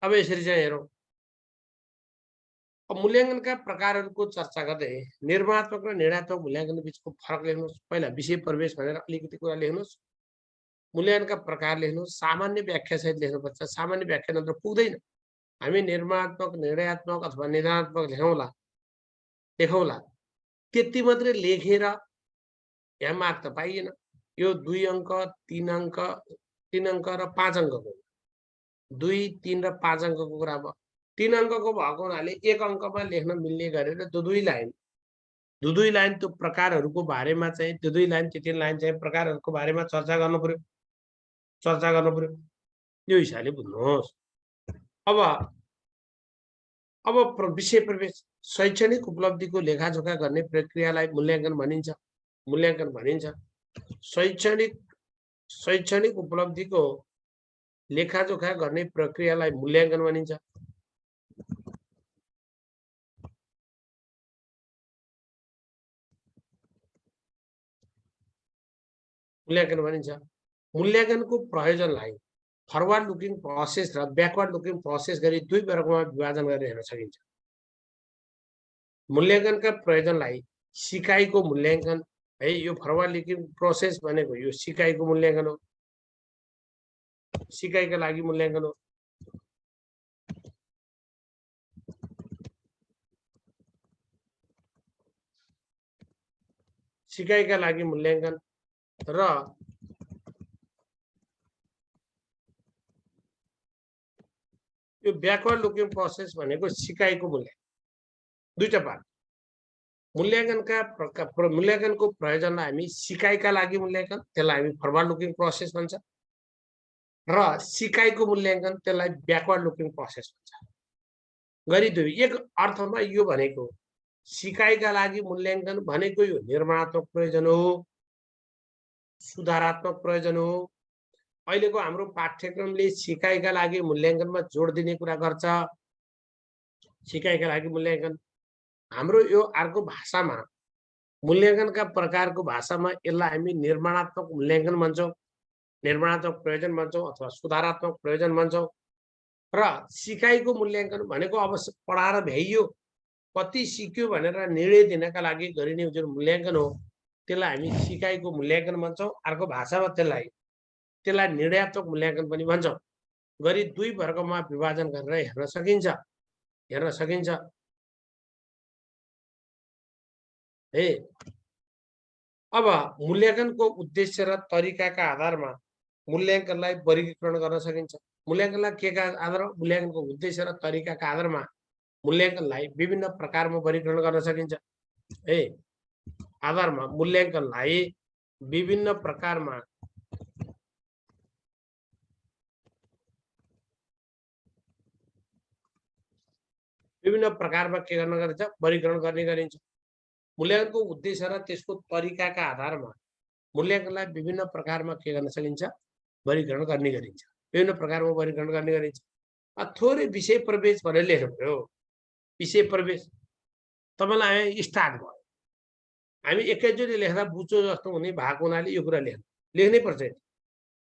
अब यसरी चाहिँ हेरौँ। अब मूल्याङ्कनका प्रकारहरूको चर्चा गर्दै निर्माणात्मक र निर्णयात्मक मूल्याङ्कन बीचको फरक लेख्नुहोस्। पहिला विषय प्रवेश भनेर अलिकति कुरा लेख्नुहोस्, मूल्याङ्कनका प्रकार लेख्नुहोस्, सामान्य व्याख्या सहित लेख्नुपर्छ। सामान्य व्याख्या नत्र पुग्दैन। हामी निर्माणात्मक, निर्णयात्मक अथवा निदानात्मक लेखौँला त्यति मात्रै लेखेर यहाँ मार्क त पाइएन। यो 2 अङ्क 3 अङ्क र 5 अङ्कको 2, 3 र 5 अङ्कको कुरा भयो। 3 अङ्कको भएको हुनाले 1 अङ्कमा लेख्न मिल्ने गरेर दुई लाइन त्यो प्रकारहरूको बारेमा चाहिँ दुई लाइन चाहिँ प्रकारहरूको बारेमा चर्चा गर्नु पर्यो। यो हिसाबले बुझ्नुहोस्। अब विषय प्रवेश शैक्षणिक उपलब्धिको लेखाजोखा गर्ने प्रक्रियालाई मूल्याङ्कन भनिन्छ। शैक्षणिक उपलब्धिको लेखाजोखा गर्ने प्रक्रियालाई मूल्याङ्कन भनिन्छ। मूल्याङ्कनको प्रयोजनलाई फरवर्ड लुकिङ प्रोसेस र ब्याकवर्ड लुकिङ प्रोसेस गरी दुई वर्गमा विभाजन गरेर हेर्न सकिन्छ। मूल्याङ्कनका प्रयोजनलाई सिकाइको मूल्याङ्कन है, यो फरवर्ड लुकिङ प्रोसेस भनेको यो सिकाइको मूल्याङ्कन हो, सिकाइका लागि मूल्याङ्कन हो। सिकाइका लागि मूल्याङ्कन र यो ब्याकवर्ड लुकिङ प्रोसेस भनेको सिकाइको मूल्याङ्कन। दुईटा पार्ट। मूल्याङ्कनको प्रयोजनलाई हामी सिकाइका लागि मूल्याङ्कन, त्यसलाई हामी फरवर्ड लुकिङ प्रोसेस भन्छ, र सिकाइको मूल्याङ्कन त्यसलाई ब्याकवर्ड लुकिङ प्रोसेस भन्छ। गरी दुई एक अर्थमा यो भनेको सिकाइका लागि मूल्याङ्कन भनेको यो निर्माणात्मक प्रयोजन हो, सुधारात्मक प्रयोजन हो। अहिलेको हाम्रो पाठ्यक्रमले सिकाइका लागि मूल्याङ्कनमा जोड दिने कुरा गर्छ। सिकाइका लागि मूल्याङ्कन हाम्रो यो अर्को भाषामा मूल्याङ्कनका प्रकारको भाषामा यसलाई हामी निर्माणात्मक मूल्याङ्कन भन्छौँ, निर्माणात्मक प्रयोजन भन्छौँ अथवा सुधारात्मक प्रयोजन भन्छौँ। र सिकाइको मूल्याङ्कन भनेको अब पढाएर भ्याइयो, कति सिक्यो भनेर निर्णय दिनका लागि गरिने जुन मूल्याङ्कन हो त्यसलाई हामी सिकाइको मूल्याङ्कन भन्छौँ। अर्को भाषामा त्यसलाई निर्णयात्मक मूल्याङ्कन पनि भन्छौँ। गरी दुई वर्गमा विभाजन गरेर हेर्न सकिन्छ है। अब मूल्याङ्कनको उद्देश्य र तरिकाका आधारमा मूल्याङ्कनलाई वर्गीकरण गर्न सकिन्छ। मूल्याङ्कनलाई केका आधारमा, मूल्याङ्कनको उद्देश्य र तरिकाका आधारमा मूल्याङ्कनलाई विभिन्न प्रकारमा वर्गीकरण गर्न सकिन्छ है। आधारमा मूल्याङ्कनलाई विभिन्न प्रकारमा के गर्न गरिन्छ, वर्गीकरण गर्ने गरिन्छ। मूल्याङ्कनको उद्देश्य र त्यसको तरिकाका आधारमा मूल्याङ्कनलाई विभिन्न प्रकारमा के गर्न सकिन्छ, वर्गीकरण गर्ने गरिन्छ, विभिन्न प्रकारमा वर्गीकरण गर्ने गरिन्छ। थोरै विषय प्रवेश भनेर लेख्नुभयो। विषय प्रवेश तपाईँलाई स्टार्ट भयो, हामी एकैचोटि लेख्दा बुझ्चो जस्तो हुने भएको हुनाले यो कुरा लेख्नै पर्छ।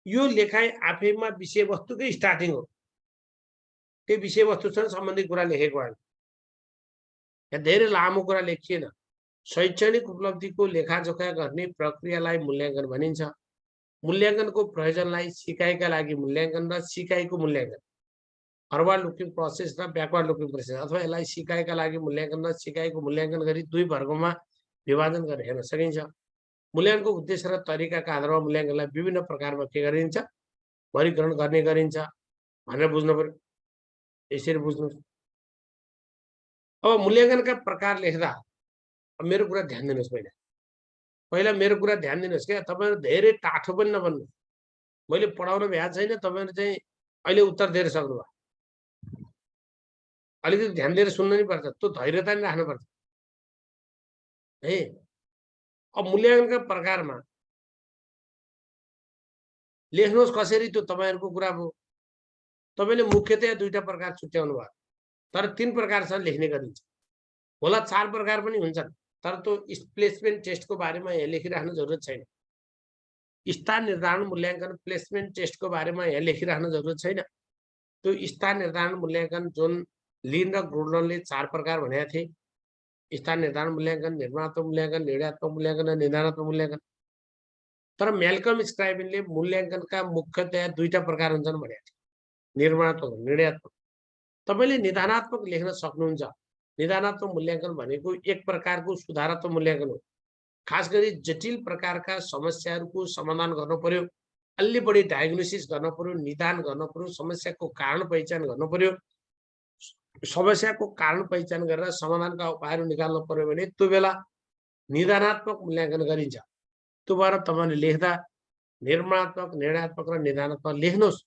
यो लेखाइ आफैमा विषयवस्तुकै स्टार्टिङ हो, त्यो विषयवस्तुसँग सम्बन्धित कुरा लेखेको हामी, यहाँ धेरै लामो कुरा लेखिएन। शैक्षणिक उपलब्धिको लेखाजोखा गर्ने प्रक्रियालाई मूल्याङ्कन भनिन्छ। मूल्याङ्कनको प्रयोजनलाई सिकाइका लागि मूल्याङ्कन र सिकाइको मूल्याङ्कन, फरवर्ड लुकिङ प्रोसेस र ब्याकवर्ड लुकिङ प्रोसेस, अथवा यसलाई सिकाइका लागि मूल्याङ्कन र सिकाइको मूल्याङ्कन गरी दुई वर्गमा विभाजन गरेर हेर्न सकिन्छ। मूल्याङ्कनको उद्देश्य र तरिकाका आधारमा मूल्याङ्कनलाई विभिन्न प्रकारमा के गरिन्छ, वर्गीकरण गर्ने गरिन्छ भनेर बुझ्नु पर्यो। यसरी बुझ्नुहोस्। अब मूल्याङ्कनका प्रकार लेख्दा मेरो कुरा ध्यान दिनुहोस्। पहिला मेरो कुरा ध्यान दिनुहोस् क्या, तपाईँहरू धेरै टाठो पनि नबन्नु। मैले पढाउन भ्याएको छैन, तपाईँहरू चाहिँ अहिले उत्तर दिएर सक्नुभयो। अलिकति ध्यान दिएर सुन्नु नि पर्छ, त्यो धैर्यता नि राख्नुपर्छ है। अब मूल्याङ्कनका प्रकारमा लेख्नुहोस् कसरी, त्यो तपाईँहरूको कुरा हो। तपाईँले मुख्यतया दुईटा प्रकार छुट्याउनु भयो, तर तीन प्रकारसँग लेख्ने गरिन्छ। होला चार प्रकार पनि हुन्छन्, तर त्यो प्लेसमेन्ट टेस्टको बारेमा यहाँ लेखिराख्नु जरुरत छैन। स्थान निर्धारण मूल्याङ्कन प्लेसमेन्ट टेस्टको बारेमा यहाँ लेखिराख्नु जरुरत छैन। त्यो स्थान निर्धारण मूल्याङ्कन जुन लिन र ग्रुडनले चार प्रकार भनेका थिए, स्थान निर्धारण मूल्याङ्कन, निर्माणात्मक मूल्याङ्कन, निर्णयात्मक मूल्याङ्कन र निदानात्मक मूल्याङ्कन। तर म्याल्कम स्क्राइबनले मूल्याङ्कनका मुख्यतया दुईटा प्रकार हुन्छन् भनेका थिए, निर्माणात्मक र निर्णयात्मक। तपाईँले निदानात्मक लेख्न सक्नुहुन्छ। निदानात्मक मूल्याङ्कन भनेको एक प्रकारको सुधारात्मक मूल्याङ्कन हो। खास गरी जटिल प्रकारका समस्याहरूको समाधान गर्न पर्यो, अलि बढी डायग्नोसिस गर्न पर्यो, निदान गर्न पर्यो, समस्याको कारण पहिचान गर्न पर्यो। समस्याको कारण पहिचान गरेर समाधानका उपायहरू निकाल्न पर्यो भने त्यो बेला निदानात्मक मूल्याङ्कन गरिन्छ। त्यो भएर तपाईँले लेख्दा निर्माणात्मक, निर्णयात्मक र निदानात्मक लेख्नुहोस्,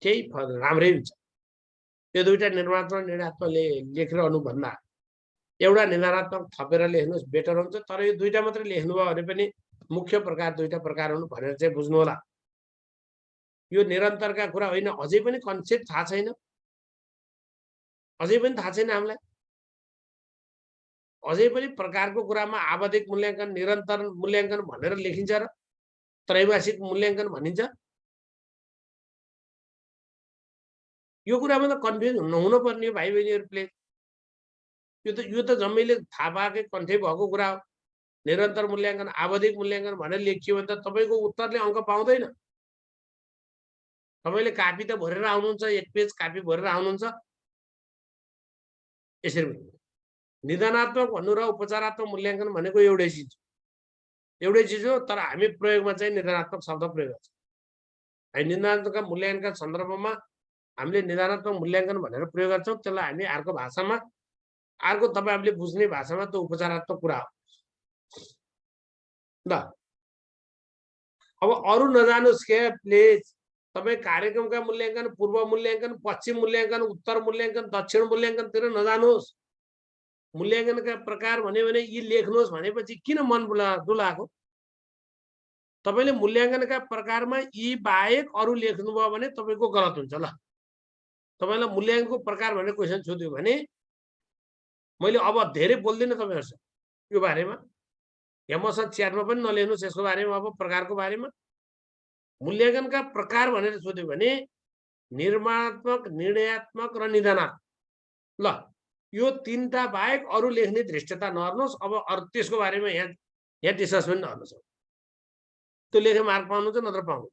त्यही राम्रै हुन्छ। त्यो दुईटा निर्माणात्मक निर्णयात्मक लेखिरहनु भन्दा एउटा निदानात्मक थपेर लेख्नुहोस्, बेटर हुन्छ। तर यो दुईटा मात्रै लेख्नुभयो भने पनि मुख्य प्रकार दुईटा प्रकार हुनु भनेर चाहिँ बुझ्नु होला। यो निरन्तरका कुरा होइन, अझै पनि कन्सेप्ट थाहा छैन, अझै पनि थाहा छैन हामीलाई। अझै पनि प्रकारको कुरामा आवधिक मूल्याङ्कन, निरन्तर मूल्याङ्कन भनेर लेखिन्छ र त्रैमासिक मूल्याङ्कन भनिन्छ। यो कुरामा त कन्फ्युज नहुन पर्ने हो भाइ बहिनीहरू प्लिज। यो त जम्मैले थाहा पाएकै कन्ठै भएको कुरा हो। निरन्तर मूल्याङ्कन, आवधिक मूल्याङ्कन भनेर लेखियो भने त तपाईँको उत्तरले अङ्क पाउँदैन। तपाईँले कापी त भरेर आउनुहुन्छ, एक पेज कापी भरेर आउनुहुन्छ। यसरी निदानात्मक भन्नु र उपचारात्मक मूल्याङ्कन भनेको एउटै चिज हो, तर हामी प्रयोगमा चाहिँ निदानात्मक शब्द प्रयोग गर्छौँ। निदानात्मक मूल्याङ्कनका सन्दर्भमा हामीले निदानात्मक मूल्याङ्कन भनेर प्रयोग गर्छौँ। त्यसलाई हामी अर्को भाषामा, अर्को तपाईँहरूले बुझ्ने भाषामा त्यो उपचारात्मक कुरा हो। ल अब अरू नजानुहोस् के प्लिज। तपाईँ कार्यक्रमका मूल्याङ्कन, पूर्व मूल्याङ्कन, पश्चिम मूल्याङ्कन, उत्तर मूल्याङ्कन, दक्षिण मूल्याङ्कनतिर नजानुहोस्। मूल्याङ्कनका प्रकार भन्यो भने यी लेख्नुहोस् भनेपछि किन मन डुलाएको? तपाईले मूल्याङ्कनका प्रकारमा यी बाहेक अरू लेख्नुभयो भने तपाईको गलत हुन्छ। ल तपाईलाई मूल्याङ्कनको प्रकार भनेर क्वेशन सोध्यो भने मैले अब धेरै बोल्दिनँ तपाईहरुसँग यो बारेमा। यहाँ मसँग च्याटमा पनि नलेख्नुस् यसको बारेमा। अब प्रकारको बारेमा मूल्याङ्कनका प्रकार भनेर सोध्यो भने निर्माणात्मक, निर्णयात्मक र निदानात्मक। ल यो तीनटा बाहेक अरू लेख्ने धृष्टता नहर्नुहोस्। अब अरु त्यसको बारेमा यहाँ डिस्कस पनि नहर्नुहोस्। त्यो लेखे मार्क पाउनुहुन्छ नत्र पाउनु।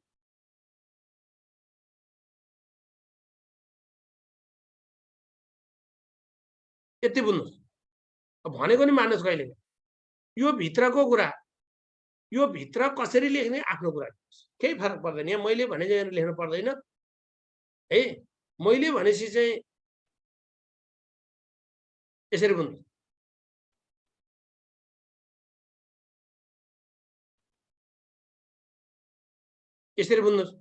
यति बुझ्नुहोस्। भनेको नि मान्नुहोस् कहिले यो भित्रको कुरा, यो भित्र कसरी लेख्ने आफ्नो कुरा केही फरक पर्दैन। यहाँ मैले भने जहिले लेख्नु पर्दैन है। मैले भनेपछि चाहिँ यसरी बुझ्नुहोस्। यसरी बुझ्नुहोस्।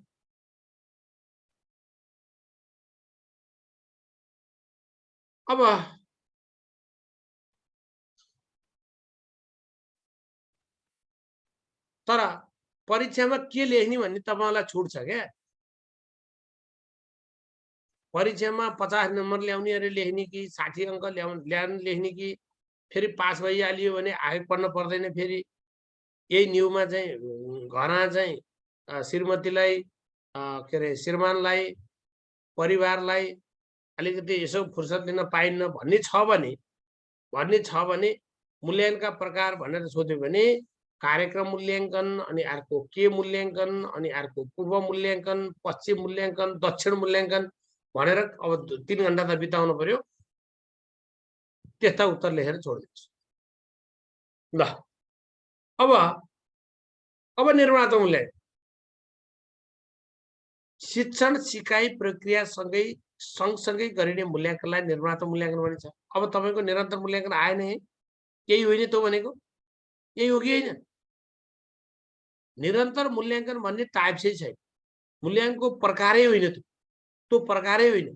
अब तर परीक्षामा के लेख्ने भन्ने तपाईलाई छुट छ क्या। परीक्षामा 50 नम्बर ल्याउने अरे लेख्ने कि 60 अङ्क ल्याउने लेख्ने कि फेरि पास भइहालियो भने आगे पढ्न पर्दैन। फेरि यही न्युमा चाहिँ घरमा चाहिँ श्रीमतीलाई के अरे श्रीमानलाई परिवारलाई अलिकति यसो फुर्सद दिन पाइन्न भन्ने छ भने मूल्याङ्कनका प्रकार भनेर सोध्यो भने कार्यक्रम मूल्याङ्कन, अनि अर्को के मूल्याङ्कन, अनि अर्को पूर्व मूल्याङ्कन, पश्चिम मूल्याङ्कन, दक्षिण मूल्याङ्कन भनेर अब 3 घण्टा त बिताउनु पर्यो। त्यस्ता उत्तर लेखेर छोड्दिनुहोस्। ल अब निर्माणात्मक मूल्याङ्कन शिक्षण सिकाइ प्रक्रिया सँगसँगै गरिने मूल्याङ्कनलाई निर्माणात्मक मूल्याङ्कन भनिन्छ। अब तपाईको निरन्तर मूल्याङ्कन आएन है, यही होइन त भनेको, यही हो कि होइन? निरन्तर मूल्याङ्कन भन्ने टाइप चाहिँ छैन, मूल्याङ्कनको प्रकारै होइन त्यो प्रकारै होइन।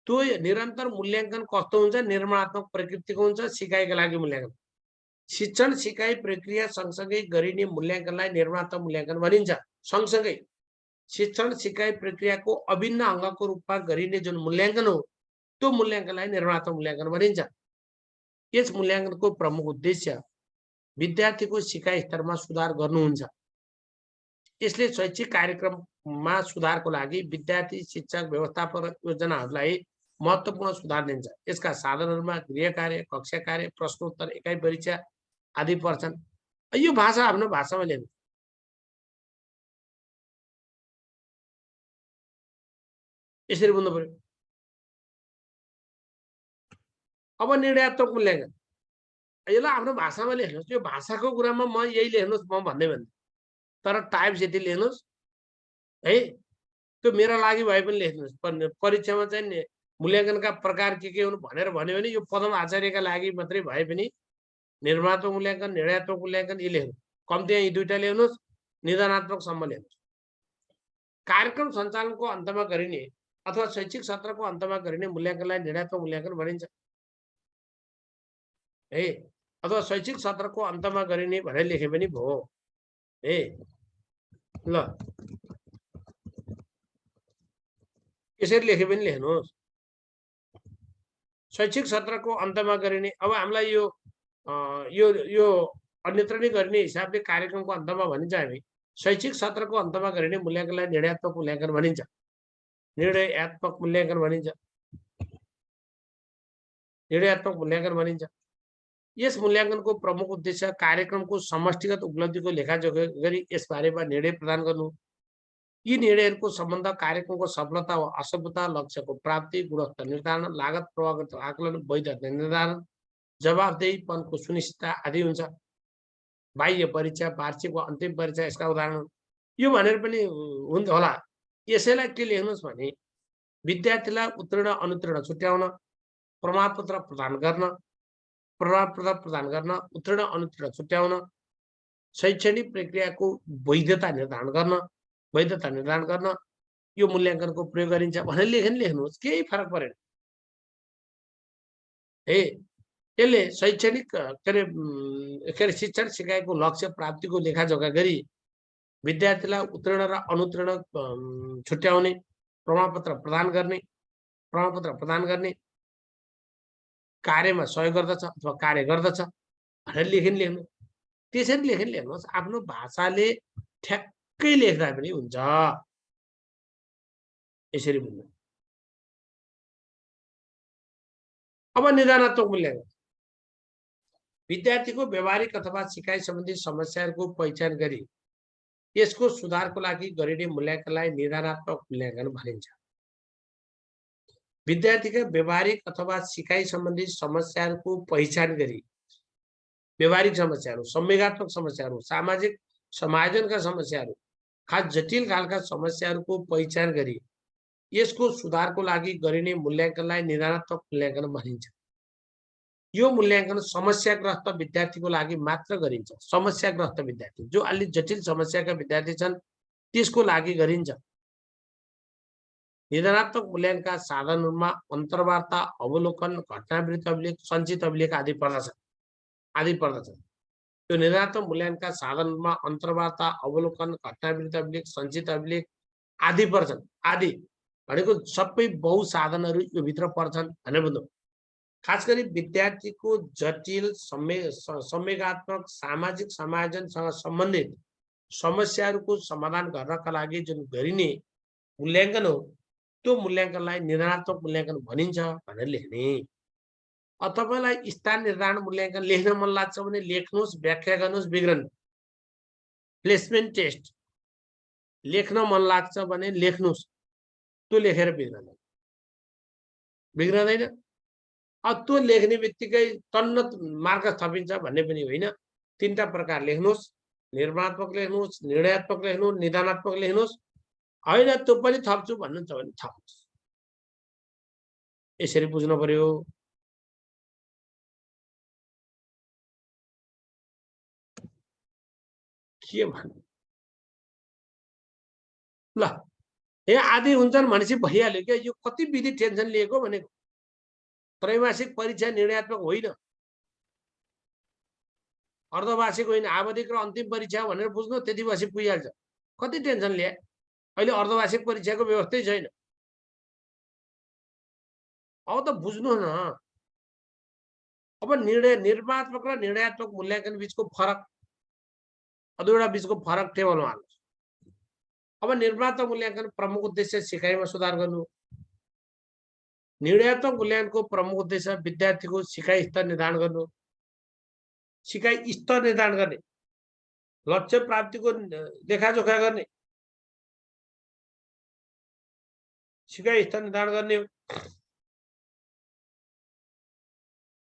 त्यो निरन्तर मूल्याङ्कन कस्तो हुन्छ? निर्माणात्मक प्रकृतिको हुन्छ, सिकाइका लागि मूल्याङ्कन। शिक्षण सिकाइ प्रक्रिया सँगसँगै गरिने मूल्याङ्कनलाई निर्माणात्मक मूल्याङ्कन भनिन्छ। सँगसँगै शिक्षण सिकाइ प्रक्रियाको अभिन्न अङ्गको रूपमा गरिने जुन मूल्याङ्कन हो त्यो मूल्याङ्कनलाई निर्माणात्मक मूल्याङ्कन भनिन्छ। यस मूल्याङ्कनको प्रमुख उद्देश्य विद्यार्थीको सिकाइ स्तरमा सुधार गर्नु हुन्छ। यसले शैक्षिक कार्यक्रममा सुधारको लागि विद्यार्थी, शिक्षक, व्यवस्थापक योजनाहरूलाई महत्त्वपूर्ण सुधार दिन्छ। यसका साधनहरूमा गृह कार्य, कक्षा कार्य, प्रश्नोत्तर, एकाइ परीक्षा आदि पर्छन्। यो भाषा आफ्नो भाषामा लेख्नु। यसरी बुझ्नु पर्यो। अब निर्णयात्मक मूल्याङ्कन यसलाई आफ्नो भाषामा लेख्नुहोस्। यो भाषाको कुरामा म यही लेख्नुहोस् म भन्दै भन्दै, तर टाइप्स यति लेख्नुहोस् है। त्यो मेरा लागि भए पनि लेख्नुहोस्। परीक्षामा चाहिँ मूल्याङ्कनका प्रकार के हुन् भनेर भन्यो भने यो पदम आचार्यका लागि मात्रै भए पनि निर्माणात्मक मूल्याङ्कन, निर्णयात्मक मूल्याङ्कन यी लेख्नु। कम्तीमा यी दुईटा लेख्नुहोस्, निदानात्मकसम्म लेख्नुहोस्। कार्यक्रम सञ्चालनको अन्तमा गरिने अथवा शैक्षिक सत्रको अन्तमा गरिने मूल्याङ्कनलाई निर्णयात्मक मूल्याङ्कन भनिन्छ है। अथवा शैक्षिक सत्रको अन्तमा गरिने भनेर लेखे पनि भयो है। ल यसरी लेखे पनि लेख्नुहोस्। शैक्षिक सत्रको अन्तमा गरिने, अब हामीलाई यो अन्यत्र नै गरिने हिसाबले कार्यक्रमको अन्तमा भनिन्छ हामी। शैक्षिक सत्रको अन्तमा गरिने मूल्याङ्कनलाई निर्णयात्मक मूल्याङ्कन भनिन्छ। निर्णयात्मक मूल्याङ्कन भनिन्छ। निर्णयात्मक मूल्याङ्कन भनिन्छ। यस मूल्याङ्कनको प्रमुख उद्देश्य कार्यक्रमको समष्टिगत उपलब्धिको लेखाजोखा गरी यसबारेमा निर्णय प्रदान गर्नु। यी निर्णयहरूको सम्बन्ध कार्यक्रमको सफलता वा असफलता, लक्ष्यको प्राप्ति, गुणस्तर निर्धारण, लागत प्रभावको आकलन, वैधता निर्धारण, जवाफदेहीपनको सुनिश्चितता आदि हुन्छ। बाह्य परीक्षा, वार्षिक वा अन्तिम परीक्षा यसका उदाहरण हुन्। यो भनेर पनि हुन्छ होला। यसैलाई के लेख्नुहोस् भने विद्यार्थीलाई उत्तीर्ण अनुत्तीर्ण छुट्याउन, प्रमाणपत्र प्रदान गर्न, उत्तीर्ण अनुत्तीर्ण छुट्याउन, शैक्षणिक प्रक्रियाको वैधता निर्धारण गर्न यो मूल्याङ्कनको प्रयोग गरिन्छ भनेर लेख्नुहोस्। केही फरक परेन है। यसले शैक्षणिक के अरे शिक्षण सिकाइको लक्ष्य प्राप्तिको लेखाजोखा गरी विद्यार्थीलाई उत्तीर्ण र अनुत्तीर्ण छुट्याउने प्रमाणपत्र प्रदान गर्ने कार्यमा सहयोग गर्दछ अथवा कार्य गर्दछ भनेर लेख्नु। त्यसरी लेख्नुहोस्, आफ्नो भाषाले ठ्याक्कै लेख्दा पनि हुन्छ। यसरी बुझ्नु। अब निदानात्मक मूल्याङ्कन विद्यार्थीको व्यवहारिक अथवा सिकाइ सम्बन्धी समस्याहरूको पहिचान गरी यसको सुधारको लागि गरिने मूल्याङ्कनलाई निदानात्मक मूल्याङ्कन भनिन्छ। विद्यार्थीका व्यवहारिक अथवा सिकाइ सम्बन्धी समस्याहरूको पहिचान गरी व्यवहारिक समस्याहरू, संवेगात्मक समस्याहरू, सामाजिक समायोजनका समस्याहरू, खास जटिल खालका समस्याहरूको पहिचान गरी यसको सुधारको लागि गरिने मूल्याङ्कनलाई निदानात्मक मूल्याङ्कन भनिन्छ। यो मूल्याङ्कन समस्याग्रस्त विद्यार्थीको लागि मात्र गरिन्छ। समस्याग्रस्त विद्यार्थी, जो अलि जटिल समस्याका विद्यार्थी छन्, त्यसको लागि गरिन्छ। निदानात्मक मूल्याङ्कनका साधनहरूमा अन्तर्वार्ता, अवलोकन, घटनावृत्त अभिलेख, सञ्चित अभिलेख आदि पर्दछन्। यो निदानात्मक मूल्याङ्कनका साधनहरूमा अन्तर्वार्ता, अवलोकन, घटनावृत्त अभिलेख, सञ्चित अभिलेख आदि पर्छन्। आदि भनेको सबै बहुसाधनहरू यो भित्र पर्छन् भनेर बुझ्नु। खास गरी विद्यार्थीको जटिल संवेगात्मक सामाजिक समायोजनसँग सम्बन्धित समस्याहरूको समाधान गर्नका लागि जुन गरिने मूल्याङ्कन हो, त्यो मूल्याङ्कनलाई निदानात्मक मूल्याङ्कन भनिन्छ भनेर लेख्ने। तपाईँलाई स्थान निर्धारण मूल्याङ्कन लेख्न मन लाग्छ भने लेख्नुहोस्, व्याख्या गर्नुहोस्, बिग्रनु। प्लेसमेन्ट टेस्ट लेख्न मन लाग्छ भने लेख्नुहोस्, त्यो लेखेर बिग्रदैन। अब त्यो लेख्ने बित्तिकै तन्न मार्क थपिन्छ भन्ने पनि होइन। तीनटा प्रकार लेख्नुहोस्, निर्माणात्मक लेख्नुहोस्, निर्णयात्मक लेख्नुहोस्, निदानात्मक लेख्नुहोस्। होइन त्यो पनि थप्छु भन्नुहुन्छ भने थप्नुहोस्। यसरी बुझ्नु पर्यो। के भन्नु ल, आदि हुन्छन् भनेपछि भइहाल्यो क्या। यो कति विधि टेन्सन लिएको भनेको। त्रैमासिक परीक्षा निर्णयात्मक होइन, अर्धवार्षिक होइन, आवधिक र अन्तिम परीक्षा भनेर बुझ्नु, त्यति बसी पुगिहाल्छ। कति टेन्सन लिए? अहिले अर्धवार्षिक परीक्षाको व्यवस्थै छैन। अब त बुझ्नु न। अब निर्माणात्मक र निर्णयात्मक मूल्याङ्कन बीचको फरक, दुईवटा बीचको फरक टेबलमा हाल्नुहोस्। अब निर्माणात्मक मूल्याङ्कन प्रमुख उद्देश्य सिकाइमा सुधार गर्नु। निर्णयात्मक मूल्याङ्कनको प्रमुख उद्देश्य विद्यार्थीको सिकाइ स्तर निर्धारण गर्नु। सिकाइ स्तर निर्धारण गर्ने, लक्ष्य प्राप्तिको लेखाजोखा गर्ने, सिकाइ स्तर निर्धारण गर्ने हो।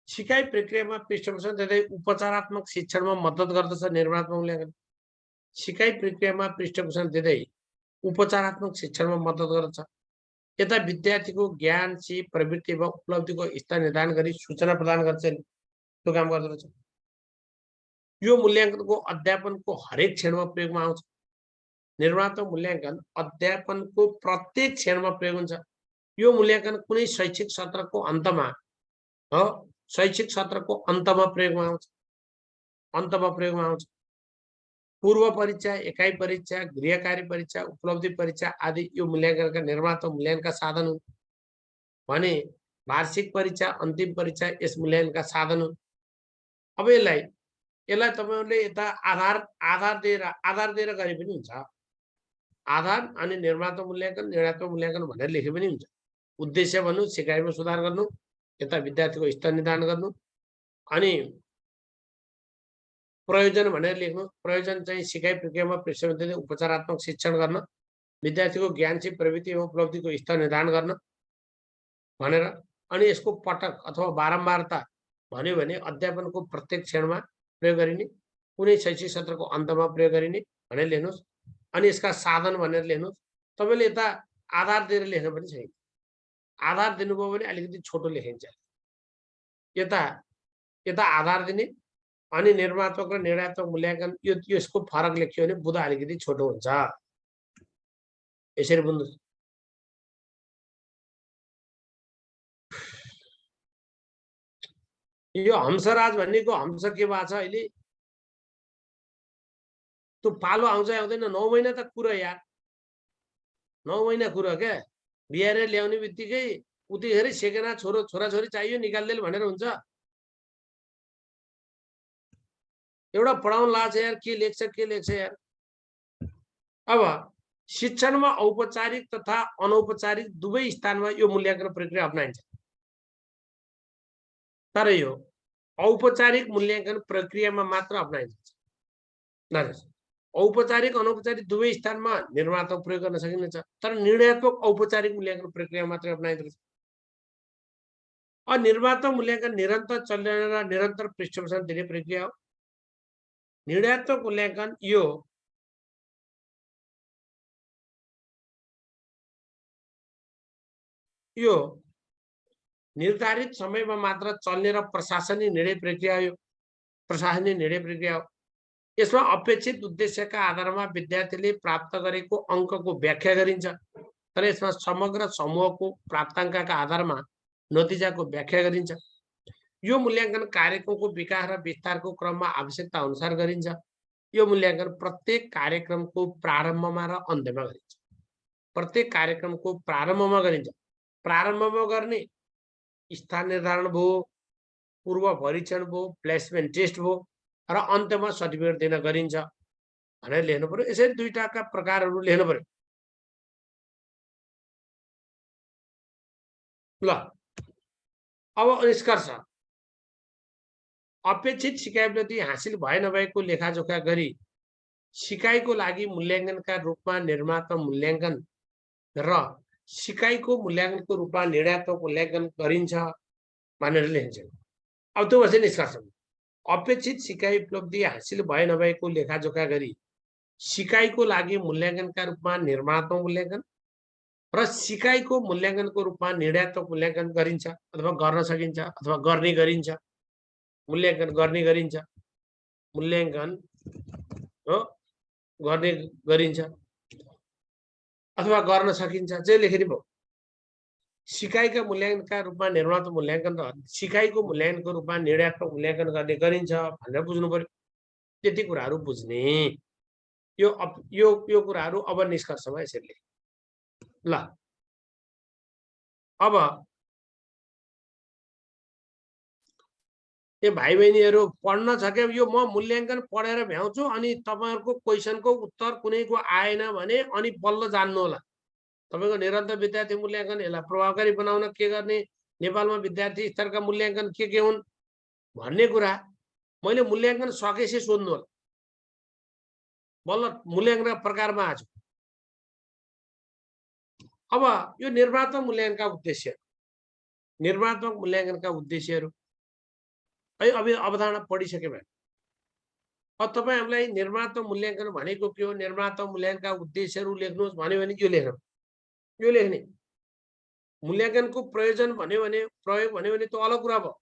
सिकाइ प्रक्रियामा पृष्ठपोषण दिँदै उपचारात्मक शिक्षणमा मद्दत गर्दछ निर्माणात्मक मूल्याङ्कन। सिकाइ प्रक्रियामा पृष्ठपोषण दिँदै उपचारात्मक शिक्षणमा मद्दत गर्दछ। यता विद्यार्थीको ज्ञान, सिप, प्रवृत्ति वा उपलब्धिको स्तर निर्धारण गरी सूचना प्रदान गर्छ, त्यो काम गर्दछ। यो मूल्याङ्कनको अध्यापनको हरेक क्षणमा प्रयोगमा आउँछ। निर्माणात्मक मूल्याङ्कन अध्यापनको प्रत्येक क्षणमा प्रयोग हुन्छ। यो मूल्याङ्कन कुनै शैक्षिक सत्रको अन्तमा प्रयोगमा आउँछ। पूर्व परीक्षा, एकाइ परीक्षा, गृहकार्य परीक्षा, उपलब्धि परीक्षा आदि यो मूल्याङ्कनका निर्माणात्मक मूल्याङ्कनका साधन हुन् भने वार्षिक परीक्षा, अन्तिम परीक्षा यस मूल्याङ्कनका साधन हुन्। अब यसलाई तपाईँहरूले यता आधार दिएर गरे पनि हुन्छ। आधार अनि निर्माणात्मक मूल्याङ्कन, निर्णयात्मक मूल्याङ्कन भनेर लेखे पनि हुन्छ। उद्देश्य भन्नु, सिकाइमा सुधार गर्नु, यता विद्यार्थीको स्तर निर्धारण गर्नु, अनि प्रयोजन भनेर लेख्नु। प्रयोजन चाहिँ सिकाइ प्रक्रियामा पृष्ठपोषण दिँदै उपचारात्मक शिक्षण गर्न, विद्यार्थीको ज्ञान, सिप, प्रवृत्ति एवं उपलब्धिको स्तर निर्धारण गर्न भनेर। अनि यसको पटक अथवा बारम्बारता भन्यो भने अध्यापनको प्रत्येक क्षणमा प्रयोग गरिने, कुनै शैक्षिक सत्रको अन्तमा प्रयोग गरिने भनेर लेख्नुहोस्। अनि यसका साधन भनेर लेख्नुहोस्। तपाईँले यता आधार दिएर लेख्न पनि छैन। आधार दिनुभयो भने अलिकति छोटो लेखिन्छ। यता आधार दिने अनि निर्माणात्मक र निर्णयात्मक मूल्याङ्कन यसको फरक लेख्यो भने बुझ्दा अलिकति छोटो हुन्छ। यसरी बुझ्नुहोस्। यो हंसराज भन्नेको हंस के भएको छ अहिले? त्यो पालो आउँछ आउँदैन 9 महिना त कुरा यार, 9 महिना कुरा क्या। बिहार ल्याउने बित्तिकै उतिखेरै सेकेना छोराछोरी चाहियो निकाल्देल भनेर हुन्छ। एउटा पढाउन लाग्छ यार, के लेख्छ यार। अब शिक्षणमा औपचारिक तथा अनौपचारिक दुवै स्थानमा यो मूल्याङ्कन प्रक्रिया अपनाइन्छ। तर यो औपचारिक मूल्याङ्कन प्रक्रियामा मात्र अपनाइन्छ। औपचारिक अनौपचारिक दुवै स्थानमा निर्णयात्मक प्रयोग गर्न सकिन्छ, तर निर्णयात्मक औपचारिक मूल्याङ्कन प्रक्रिया मात्र अपनाइन्छ। निर्णयात्मक मूल्याङ्कन निरन्तर चलिरहने र निरन्तर पृष्ठपोषण दिने प्रक्रिया हो। निर्णयात्मक मूल्याङ्कन यो निर्धारित समयमा मात्र चल्ने र प्रशासनिक निर्णय प्रक्रिया हो। प्रशासनिक निर्णय प्रक्रिया हो। यसमा अपेक्षित उद्देश्यका आधारमा विद्यार्थीले प्राप्त गरेको अङ्कको व्याख्या गरिन्छ, तर यसमा समग्र समूहको प्राप्ताङ्कका आधारमा नतिजाको व्याख्या गरिन्छ। यो मूल्याङ्कन कार्यक्रमको विकास र विस्तारको क्रममा आवश्यकता अनुसार गरिन्छ। यो मूल्याङ्कन प्रत्येक कार्यक्रमको प्रारम्भमा र अन्त्यमा गरिन्छ। प्रत्येक कार्यक्रमको प्रारम्भमा गरिन्छ। प्रारम्भमा गर्ने स्थान निर्धारण भयो, पूर्व परीक्षण भयो, प्लेसमेन्ट टेस्ट भयो र अन्त्यमा सर्टिफिकेट दिन गरिन्छ भनेर लेख्नु पर्यो। यसरी दुईटाका प्रकारहरू लेख्नु पर्यो। ल अब निष्कर्ष, अपेक्षित सिकाइ उपलब्धि हासिल भए नभएको लेखाजोखा गरी सिकाइको लागि मूल्याङ्कनका रूपमा निर्मात्मक मूल्याङ्कन र सिकाइको मूल्याङ्कनको रूपमा निर्णयात्मक मूल्याङ्कन गरिन्छ भनेर लेखिन्छ। अब त्यो भएपछि निष्कर्ष, अपेक्षित सिकाइ उपलब्धि हासिल भए नभएको लेखाजोखा गरी सिकाइको लागि मूल्याङ्कनका रूपमा निर्मात्मक मूल्याङ्कन र सिकाइको मूल्याङ्कनको रूपमा निर्णयात्मक मूल्याङ्कन गरिन्छ अथवा गर्न सकिन्छ अथवा गर्ने गरिन्छ। मूल्याङ्कन गर्ने गरिन्छ, मूल्याङ्कन हो गर्ने गरिन्छ अथवा गर्न सकिन्छ, जे लेख्ने भयो। सिकाइका मूल्याङ्कनका रूपमा निर्मात्मक मूल्याङ्कन र सिकाइको मूल्याङ्कनको रूपमा निर्णयात्मक मूल्याङ्कन गर्ने गरिन्छ भनेर बुझ्नु पर्यो। त्यति कुराहरू बुझ्ने। यो कुराहरू अब निष्कर्षमा यसरी लेख। ल अब ए भाइ बहिनीहरू पढ्न छ क्या? यो म मूल्याङ्कन पढेर भ्याउँछु अनि तपाईँहरूको क्वेसनको उत्तर कुनैको आएन भने अनि बल्ल जान्नु होला। तपाईँको निरन्तर विद्यार्थी मूल्याङ्कन यसलाई प्रभावकारी बनाउन के गर्ने, नेपालमा विद्यार्थी स्तरका मूल्याङ्कन के हुन् भन्ने कुरा मैले मूल्याङ्कन सकेपछि सोध्नु होला। बल्ल मूल्याङ्कनका प्रकारमा आछु। अब यो निर्मात्मक मूल्याङ्कनका उद्देश्य, निर्मात्मक मूल्याङ्कनका उद्देश्यहरू है अब अवधारणा पढिसके भने अब तपाईहरुलाई निर्मात्मक मूल्याङ्कन भनेको के हो, निर्मात्मक मूल्याङ्कनका उद्देश्यहरू लेख्नुहोस् भन्यो भने यो लेख्नु, यो लेख्ने। मूल्याङ्कनको प्रयोजन भन्यो भने, प्रयोग भन्यो भने त्यो अलग कुरा भयो।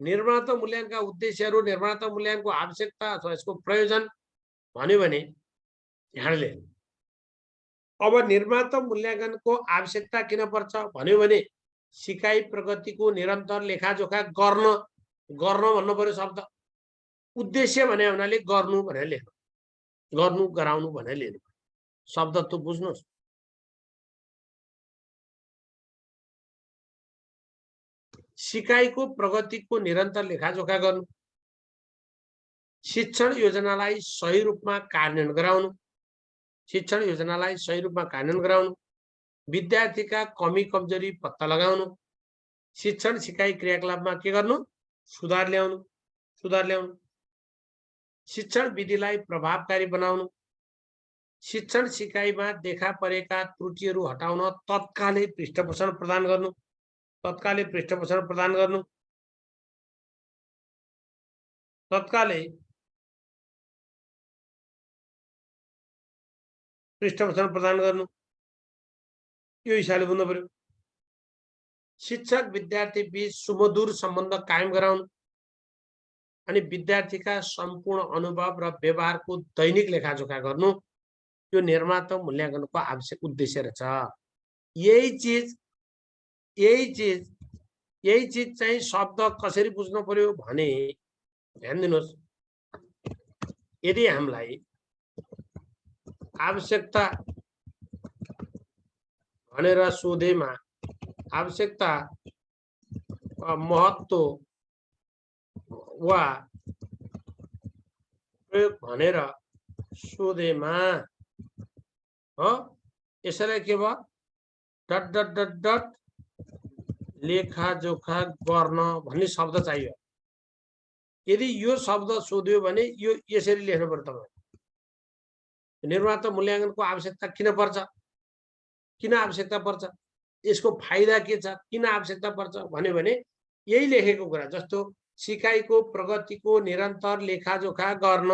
निर्मात्मक मूल्याङ्कनका उद्देश्यहरू, निर्मात्मक मूल्याङ्कनको आवश्यकता अथवा यसको प्रयोजन भन्यो भने यहाँ लेख्नु। अब निर्मात्मक मूल्याङ्कनको आवश्यकता किन पर्छ भन्यो भने सिकाइ प्रगतिको निरन्तर लेखाजोखा गर्न भन्नु पर्यो शब्द। उद्देश्य भने हुनाले गर्नु भनेर लेख्नु, गर्नु गराउनु भनेर लेख्नु। शब्द त बुझ्नुहोस्। सिकाइको प्रगतिको निरन्तर लेखाजोखा गर्नु, शिक्षण योजनालाई सही रूपमा कार्यान्वयन गराउनु, शिक्षण योजनालाई सही रूपमा कार्यान्वयन गराउनु, विद्यार्थीका कमी कमजोरी पत्ता लगाउनु, शिक्षण सिकाइ क्रियाकलापमा के गर्नु, सुधार ल्याउनु, शिक्षण विधिलाई प्रभावकारी बनाउनु, शिक्षण सिकाइमा देखा परेका त्रुटिहरू हटाउन तत्कालै पृष्ठपोषण प्रदान गर्नु, तत्कालै पृष्ठपोषण प्रदान गर्नु, तत्कालै पृष्ठपोषण प्रदान गर्नु, यो हिसाबले बुझ्नु पर्यो। शिक्षक विद्यार्थी बीच सुमधुर सम्बन्ध कायम गराउनु अनि विद्यार्थीका सम्पूर्ण अनुभव र व्यवहारको दैनिक लेखाजोखा गर्नु, यो निर्मात्मक मूल्याङ्कनको आवश्यक उद्देश्य रहेछ। यही चीज यही चीज चाहिँ शब्द कसरी बुझ्नु पर्यो भने ध्यान दिनुहोस्, यदि हामीलाई आवश्यकता भनेर सोधेमा आवश्यकता महत्त्व वा प्रयोग भनेर सोधेमा हो, यसैलाई के भयो डट डट डट डट लेखाजोखा गर्न भन्ने शब्द चाहियो। यदि यो शब्द सोध्यो भने यो यसरी लेख्नु पर्छ। तपाईँ निर्माता मूल्याङ्कनको आवश्यकता किन पर्छ, किन आवश्यकता पर्छ, यसको फाइदा के छ, किन आवश्यकता पर्छ भन्यो भने यही लेखेको कुरा जस्तो सिकाइको प्रगतिको निरन्तर लेखाजोखा गर्न,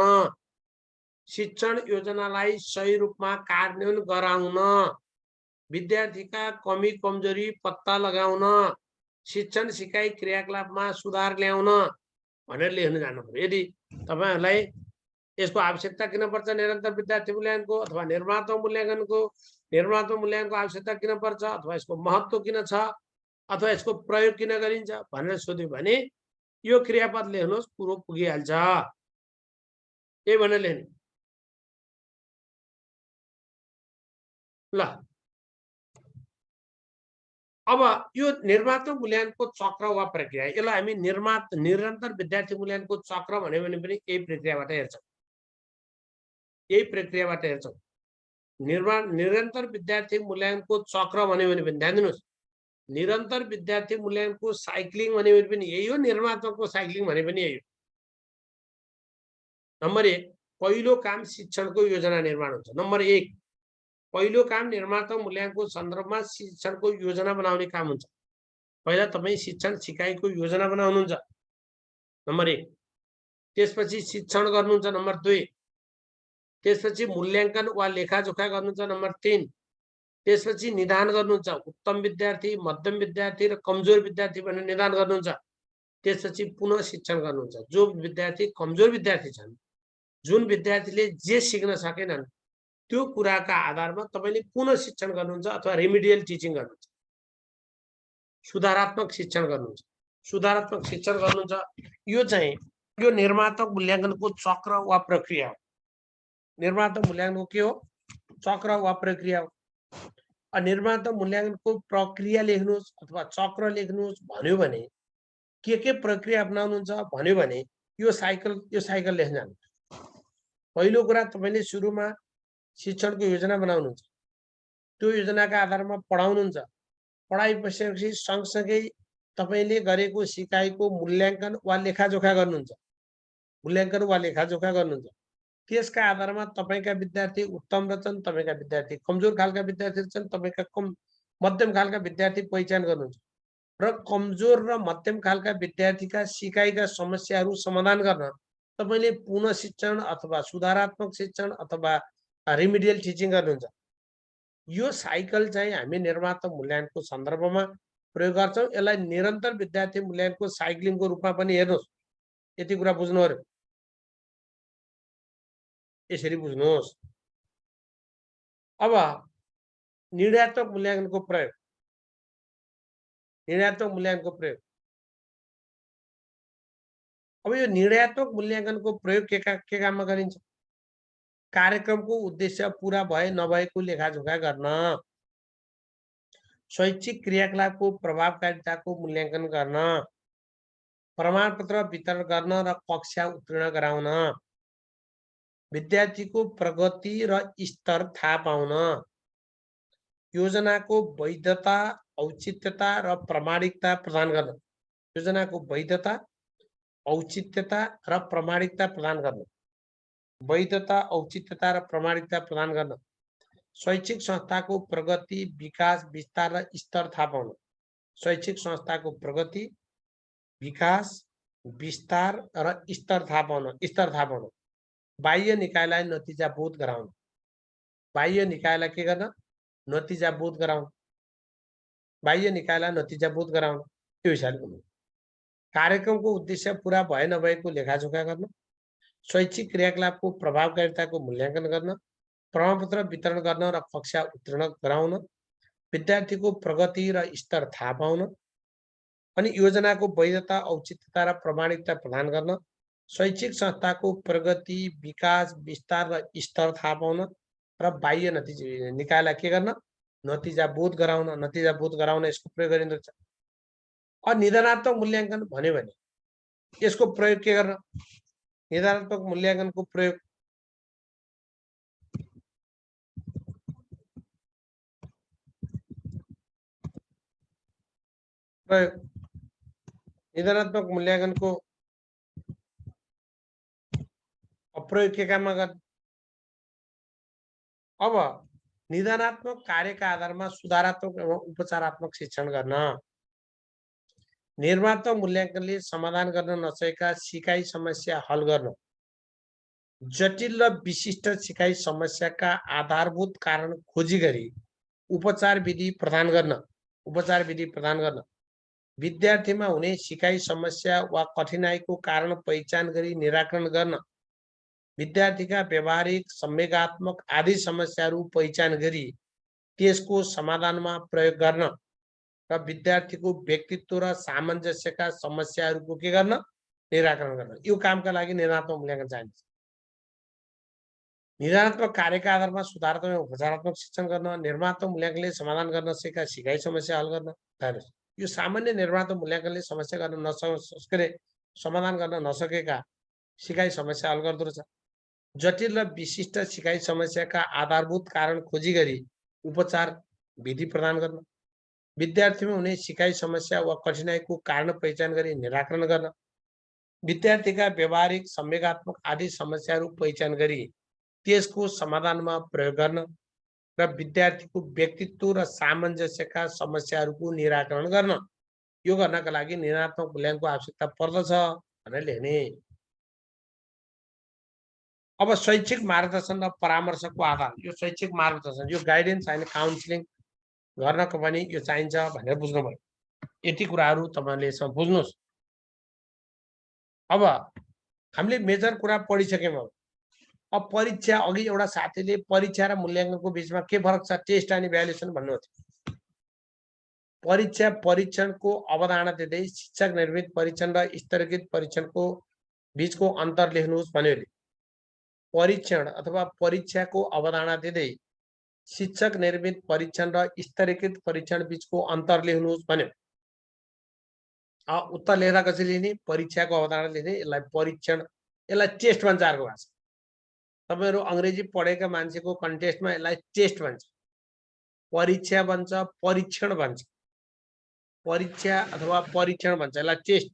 शिक्षण योजनालाई सही रूपमा कार्यान्वयन गराउन, विद्यार्थीका कमी कमजोरी पत्ता लगाउन, शिक्षण सिकाइ क्रियाकलापमा सुधार ल्याउन भनेर लेख्न जानु पर्यो। यदि तपाईहरुलाई यसको आवश्यकता किन पर्छ, निरन्तर विद्यार्थी मूल्याङ्कनको अथवा निर्माता मूल्याङ्कनको आवश्यकता किन पर्छ, अथवा यसको महत्त्व किन छ, अथवा यसको प्रयोग किन गरिन्छ भनेर सोध्यो भने यो क्रियापद लेख्नुहोस्, कुरो पुगिहाल्छ। यही भनेर लेख्ने ल। अब यो निर्माता मूल्याङ्कनको चक्र वा प्रक्रिया, यसलाई हामी निरन्तर विद्यार्थी मूल्याङ्कनको चक्र भन्यो भने पनि यही प्रक्रियाबाट हेर्छौँ, यही प्रक्रियाबाट हेर्छौँ। निरन्तर विद्यार्थी मूल्याङ्कनको चक्र भन्यो भने पनि ध्यान दिनुहोस्, निरन्तर विद्यार्थी मूल्याङ्कनको साइक्लिङ भन्यो भने पनि यही हो, निर्माताको साइक्लिङ भने पनि यही हो। नम्बर 1 पहिलो काम शिक्षणको योजना निर्माण हुन्छ। नम्बर 1 पहिलो काम निर्माता मूल्याङ्कनको सन्दर्भमा शिक्षणको योजना बनाउने काम हुन्छ। पहिला तपाईं शिक्षण सिकाइको योजना बनाउनुहुन्छ नम्बर 1, त्यसपछि शिक्षण गर्नुहुन्छ नम्बर 2, त्यसपछि मूल्याङ्कन वा लेखाजोखा गर्नुहुन्छ नम्बर 3, त्यसपछि निदान गर्नुहुन्छ, उत्तम विद्यार्थी, मध्यम विद्यार्थी र कमजोर विद्यार्थी भनेर निदान गर्नुहुन्छ। त्यसपछि पुनः शिक्षण गर्नुहुन्छ। जो विद्यार्थी कमजोर विद्यार्थी छन्, जुन विद्यार्थीले जे सिक्न सकेनन्, त्यो कुराका आधारमा तपाईले पुनः शिक्षण गर्नुहुन्छ अथवा रेमिडियल टिचिङ गर्नुहुन्छ, सुधारात्मक शिक्षण गर्नुहुन्छ। सुधारात्मक शिक्षण गर्नुहुन्छ, यो चाहिँ यो निर्माता मूल्याङ्कनको चक्र वा प्रक्रिया हो। निर्माता मूल्याङ्कनको के हो, चक्र वा प्रक्रिया हो। निर्माता मूल्याङ्कनको प्रक्रिया लेख्नुहोस् अथवा चक्र लेख्नुहोस् भन्यो भने के प्रक्रिया अपनाउनुहुन्छ भन्यो भने यो साइकल लेख्न जानु। पहिलो कुरा तपाईले सुरुमा शिक्षणको योजना बनाउनुहुन्छ, त्यो योजनाका आधारमा पढाउनुहुन्छ, पढाइपछि सँगसँगै तपाईले गरेको सिकाइको मूल्याङ्कन वा लेखाजोखा गर्नुहुन्छ, मूल्याङ्कन वा लेखाजोखा गर्नुहुन्छ। त्यसका आधारमा तपाईका विद्यार्थी उत्तम रहन्छन्, तपाईका विद्यार्थी कमजोर खालका विद्यार्थी छन्, तपाईका मध्यम खालका विद्यार्थी पहिचान गर्नुहुन्छ र कमजोर र मध्यम खालका विद्यार्थीका सिकाइका समस्याहरू समाधान गर्न तपाईले पुनः शिक्षण अथवा सुधारात्मक शिक्षण अथवा रेमिडियल टिचिङ गर्नुहुन्छ। यो साइकल चाहिँ हामी निर्माता मूल्याङ्कनको सन्दर्भमा प्रयोग गर्छौं। यसलाई निरन्तर विद्यार्थी मूल्याङ्कनको साइक्लिङको रूपमा पनि हेर्नुहोस्। यति कुरा बुझ्नु पर्यो, यसरी बुझ्नुहोस्। अब निर्णयात्मक मूल्याङ्कनको प्रयोग, निर्णयात्मक मूल्याङ्कनको प्रयोग। अब यो निर्णयात्मक मूल्याङ्कनको प्रयोग के काममा गरिन्छ? कार्यक्रमको उद्देश्य पूरा भए नभएको लेखाजोखा गर्न, शैक्षिक क्रियाकलापको प्रभावकारिताको मूल्याङ्कन गर्न, प्रमाणपत्र वितरण गर्न र कक्षा उत्तीर्ण गराउन, विद्यार्थीको प्रगति र स्तर थाहा पाउन, योजनाको वैधता, औचित्यता र प्रामाणिकता प्रदान गर्न, योजनाको वैधता, औचित्यता र प्रामाणिकता प्रदान गर्न, वैधता, औचित्यता र प्रामाणिकता प्रदान गर्न, शैक्षिक संस्थाको प्रगति, विकास, विस्तार र स्तर थाहा पाउन, शैक्षिक संस्थाको प्रगति, विकास, विस्तार र स्तर थाहा पाउन, बाह्य निकायलाई नतिजाबोध गराउन, बाह्य निकायलाई के गर्न? नतिजाबोध गराउन, बाह्य निकायलाई नतिजाबोध गराउन। त्यो हिसाबले गर्नु। कार्यक्रमको उद्देश्य पूरा भए नभएको लेखाजोखा गर्न, शैक्षिक क्रियाकलापको प्रभावकारिताको मूल्याङ्कन गर्न, प्रमाणपत्र वितरण गर्न र कक्षा उत्तीर्ण गराउन, विद्यार्थीको प्रगति र स्तर थाहा पाउन, अनि योजनाको वैधता, औचित्यता र प्रमाणिकता प्रदान गर्न, शैक्षिक संस्थाको प्रगति, विकास, विस्तार र स्तर थाहा पाउन र बाह्य नतिजा निकायलाई के गर्न, नतिजा बोध गराउन यसको प्रयोग गरिँदछ। निधानात्मक मूल्याङ्कन भन्यो भने यसको प्रयोग के गर्न, निधानात्मक मूल्याङ्कनको प्रयोग निधानात्मक मूल्याङ्कनको प्रयोग के काममा गर्ने? अब निदानात्मक कार्यका आधारमा सुधारात्मक एवं उपचारात्मक शिक्षण गर्न, निर्मात्मक मूल्याङ्कनले समाधान गर्न नसकेका सिकाइ समस्या हल गर्न, जटिल र विशिष्ट सिकाइ समस्याका आधारभूत कारण खोजी गरी उपचार विधि प्रदान गर्न, विद्यार्थीमा हुने सिकाइ समस्या वा कठिनाइको कारण पहिचान गरी निराकरण गर्न, विद्यार्थीका व्यवहारिक, संवेगात्मक आदि समस्याहरू पहिचान गरी त्यसको समाधानमा प्रयोग गर्न र विद्यार्थीको व्यक्तित्व र सामञ्जस्यका समस्याहरूको के गर्न, निराकरण गर्न। यो कामका लागि निर्माणात्मक मूल्याङ्कन चाहिन्छ। निधानात्मक कार्यका आधारमा सुधारात्मक एवं उपचारात्मक शिक्षण गर्न, निर्माणात्मक मूल्याङ्कनले समाधान गर्न सकेका सिकाइ समस्या हल गर्न। हेर्नुहोस्, यो सामान्य निर्माणात्मक मूल्याङ्कनले समस्या गर्न नसक्ने, समाधान गर्न नसकेका सिकाइ समस्या हल गर्दो रहेछ। जटिल र विशिष्ट सिकाइ समस्याका आधारभूत कारण खोजी गरी उपचार विधि प्रदान गर्न, विद्यार्थीमा हुने सिकाइ समस्या वा कठिनाइको कारण पहिचान गरी निराकरण गर्न, विद्यार्थीका व्यवहारिक, संवेगात्मक आदि समस्याहरू पहिचान गरी त्यसको समाधानमा प्रयोग गर्न र विद्यार्थीको व्यक्तित्व र सामञ्जस्यका समस्याहरूको निराकरण गर्न। यो गर्नका लागि निर्माणात्मक मूल्याङ्कनको आवश्यकता पर्दछ भनेर लेख्ने। अब शैक्षिक मार्गदर्शन र परामर्शको आधार, यो शैक्षिक मार्गदर्शन, यो गाइडेन्स होइन, काउन्सिलिङ गर्नको पनि यो चाहिन्छ भनेर बुझ्नुभयो। यति कुराहरू तपाईँले यसमा बुझ्नुहोस्। अब हामीले मेजर कुरा पढिसक्यौँ। अब परीक्षा, अघि एउटा साथीले परीक्षा र मूल्याङ्कनको बिचमा के फरक छ, टेस्ट एन्ड इभ्यालुएसन भन्नुभयो। परीक्षा परीक्षणको अवधारणा दिँदै शिक्षक निर्मित परीक्षण र स्तरीकृत परीक्षणको बीचको अन्तर लेख्नुहोस् भन्यो। परीक्षण अथवा परीक्षाको अवधारणा दिँदै शिक्षक निर्मित परीक्षण र स्तरीकृत परीक्षण बीचको अन्तर लेख्नुहोस् भन्यो। उत्तर लेख्दा कसरी लेख्ने, परीक्षाको अवधारणा लेख्ने, यसलाई परीक्षण, यसलाई टेस्ट भन्छ अर्को भाषा। तपाईहरु अंग्रेजी पढेका मान्छेको कन्टेस्टमा यसलाई टेस्ट भन्छ, परीक्षा भन्छ, परीक्षण भन्छ, परीक्षा अथवा परीक्षण भन्छ, यसलाई टेस्ट।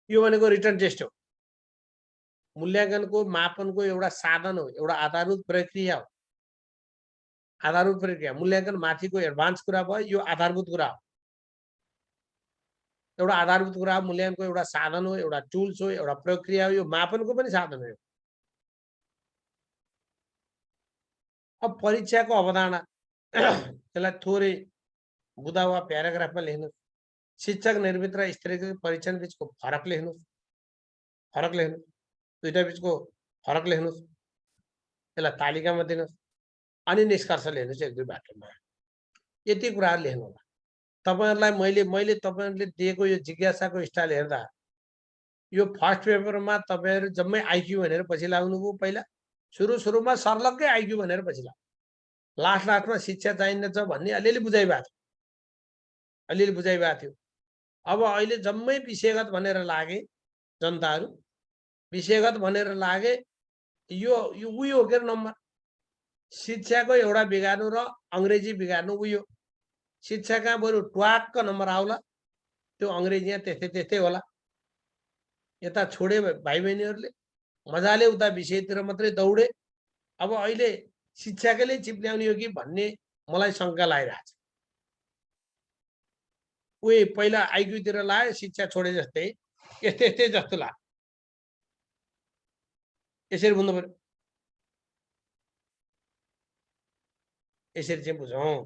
यो भनेको रिटन टेस्ट हो, मूल्याङ्कनको मापनको एउटा साधन हो, एउटा आधारभूत प्रक्रिया हो। आधारभूत प्रक्रिया, मूल्याङ्कन माथिको एडभान्स कुरा भयो, यो आधारभूत कुरा हो। एउटा आधारभूत कुरा हो, मूल्याङ्कनको एउटा साधन हो, एउटा टुल्स हो, एउटा प्रक्रिया हो, यो मापनको पनि साधन हो। अब परीक्षाको अवधारणा त्यसलाई थोरै बुदा वा प्याराग्राफमा लेख्नुहोस्। शिक्षक निर्मित र स्तरीकृत परीक्षण बीचको फरक लेख्नुहोस्। फरक लेख्नुहोस्, दुईटा बीचको फरक लेख्नुहोस्, यसलाई तालिकामा दिनुहोस्, अनि निष्कर्ष लेख्नुहोस् एक दुई वाक्यमा। यति कुराहरू लेख्नु होला। तपाईहरुलाई मैले तपाईहरुले दिएको यो जिज्ञासाको स्टाइल हेर्दा यो फर्स्ट पेपरमा तपाईहरु जम्मै आइक्यू भनेर पछि लाग्नुभयो। पहिला सुरुमा सर्लक्कै आइक्यू भनेर पछि लाग्यो। लास्टमा शिक्षा चाहिन्छ भन्ने अलिअलि बुझाइ भएको थियो, अलिअलि बुझाइ भएको थियो। अब अहिले जम्मै विषयगत भनेर लागे जनताहरु, विषयगत भनेर लागे। यो उही हो के नम्बर, शिक्षाको एउटा बिगार्नु र अंग्रेजी बिगार्नु उही हो। शिक्षाका बरु ट्वाक्क नम्बर आउला, त्यो अंग्रेजी यहाँ त्यस्तै होला। यता छोडे भाइ बहिनीहरुले मजाले उता विषयतिर मात्रै दौडे। अब अहिले शिक्षाकैले चिप्ल्याउने हो कि भन्ने मलाई शंका लागिरहेछ। उही पहिला आइक्यू तिर लाए, शिक्षा छोडे जस्तै, यस्तै जस्तो लाग्यो। यसरी बुझ्नु पर्यो, यसरी चाहिँ बुझौं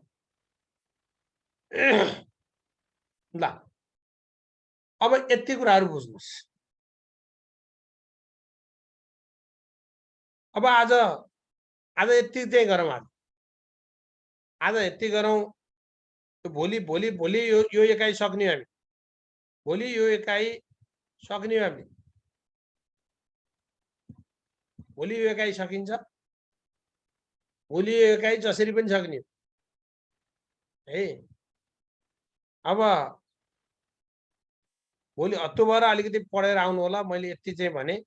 ल। अब यति कुराहरु बुझ्नुस्। अब आज यति चाहिँ गरौँ। आज यति गरौँ। त्यो भोलि भोलि भोलि यो एकाइ सक्ने हामी, भोलि यो एकाइ सक्ने हामी, भोलि यो एकाइ सकिन्छ, भोलि यो एकाइ जसरी पनि सक्ने है। अब भोलि हत्तु भएर अलिकति पढेर आउनु होला। मैले यति चाहिँ भने,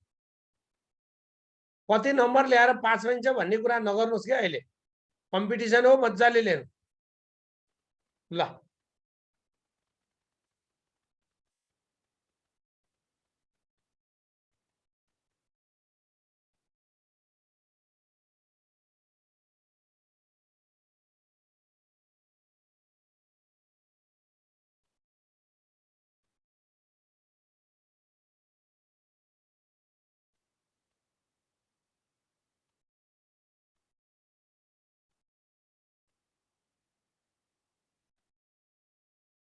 कति नम्बर ल्याएर पास हुन्छ भन्ने कुरा नगर्नुहोस् क्या अहिले। कम्पिटिसन हो, मजाले लिनु ल।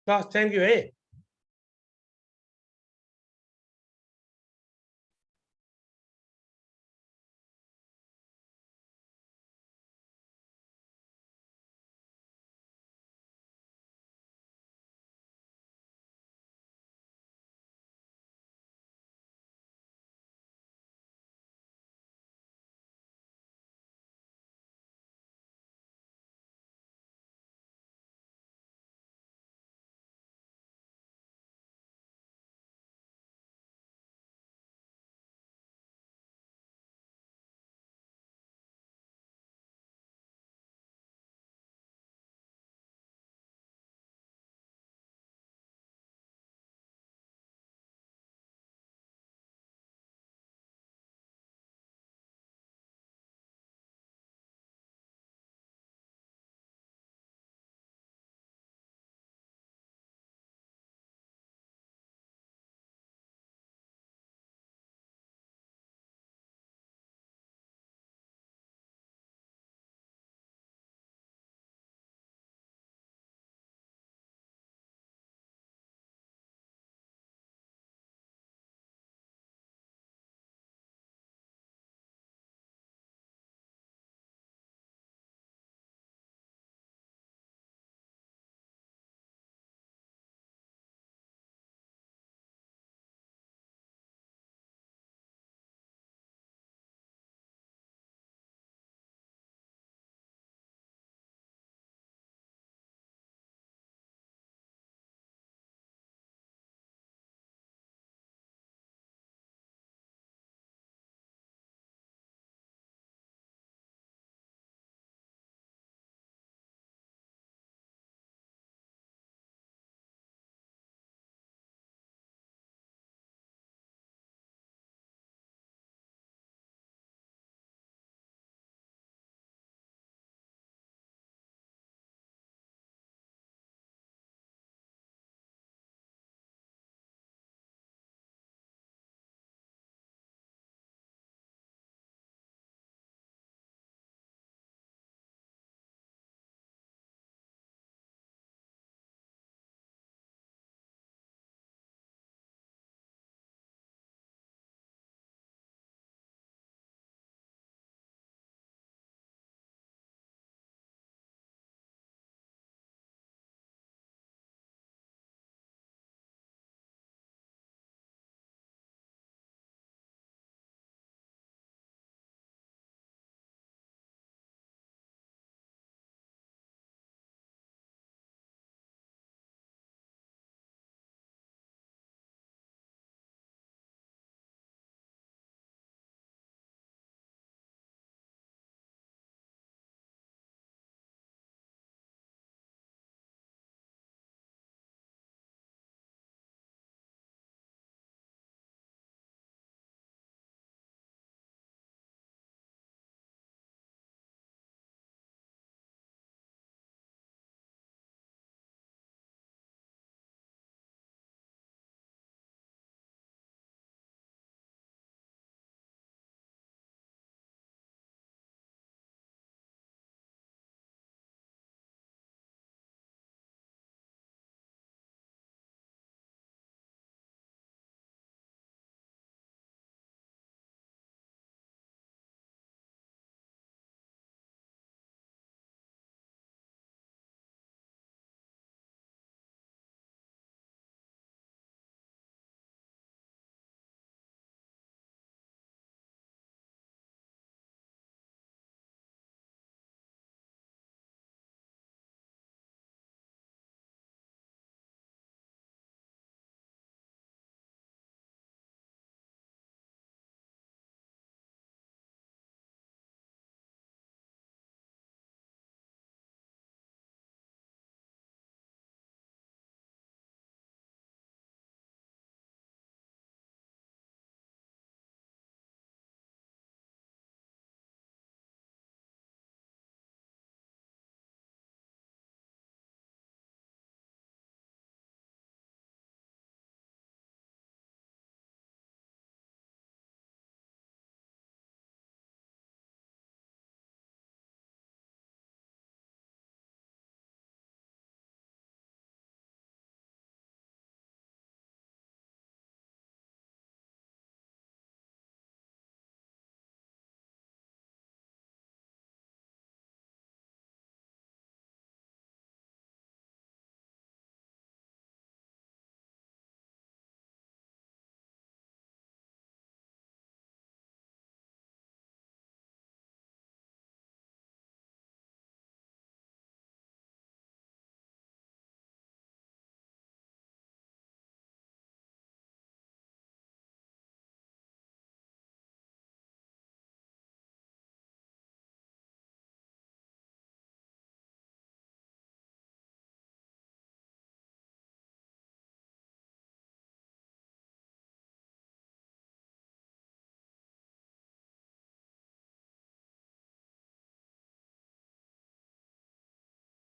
थ्याङ्क यू है।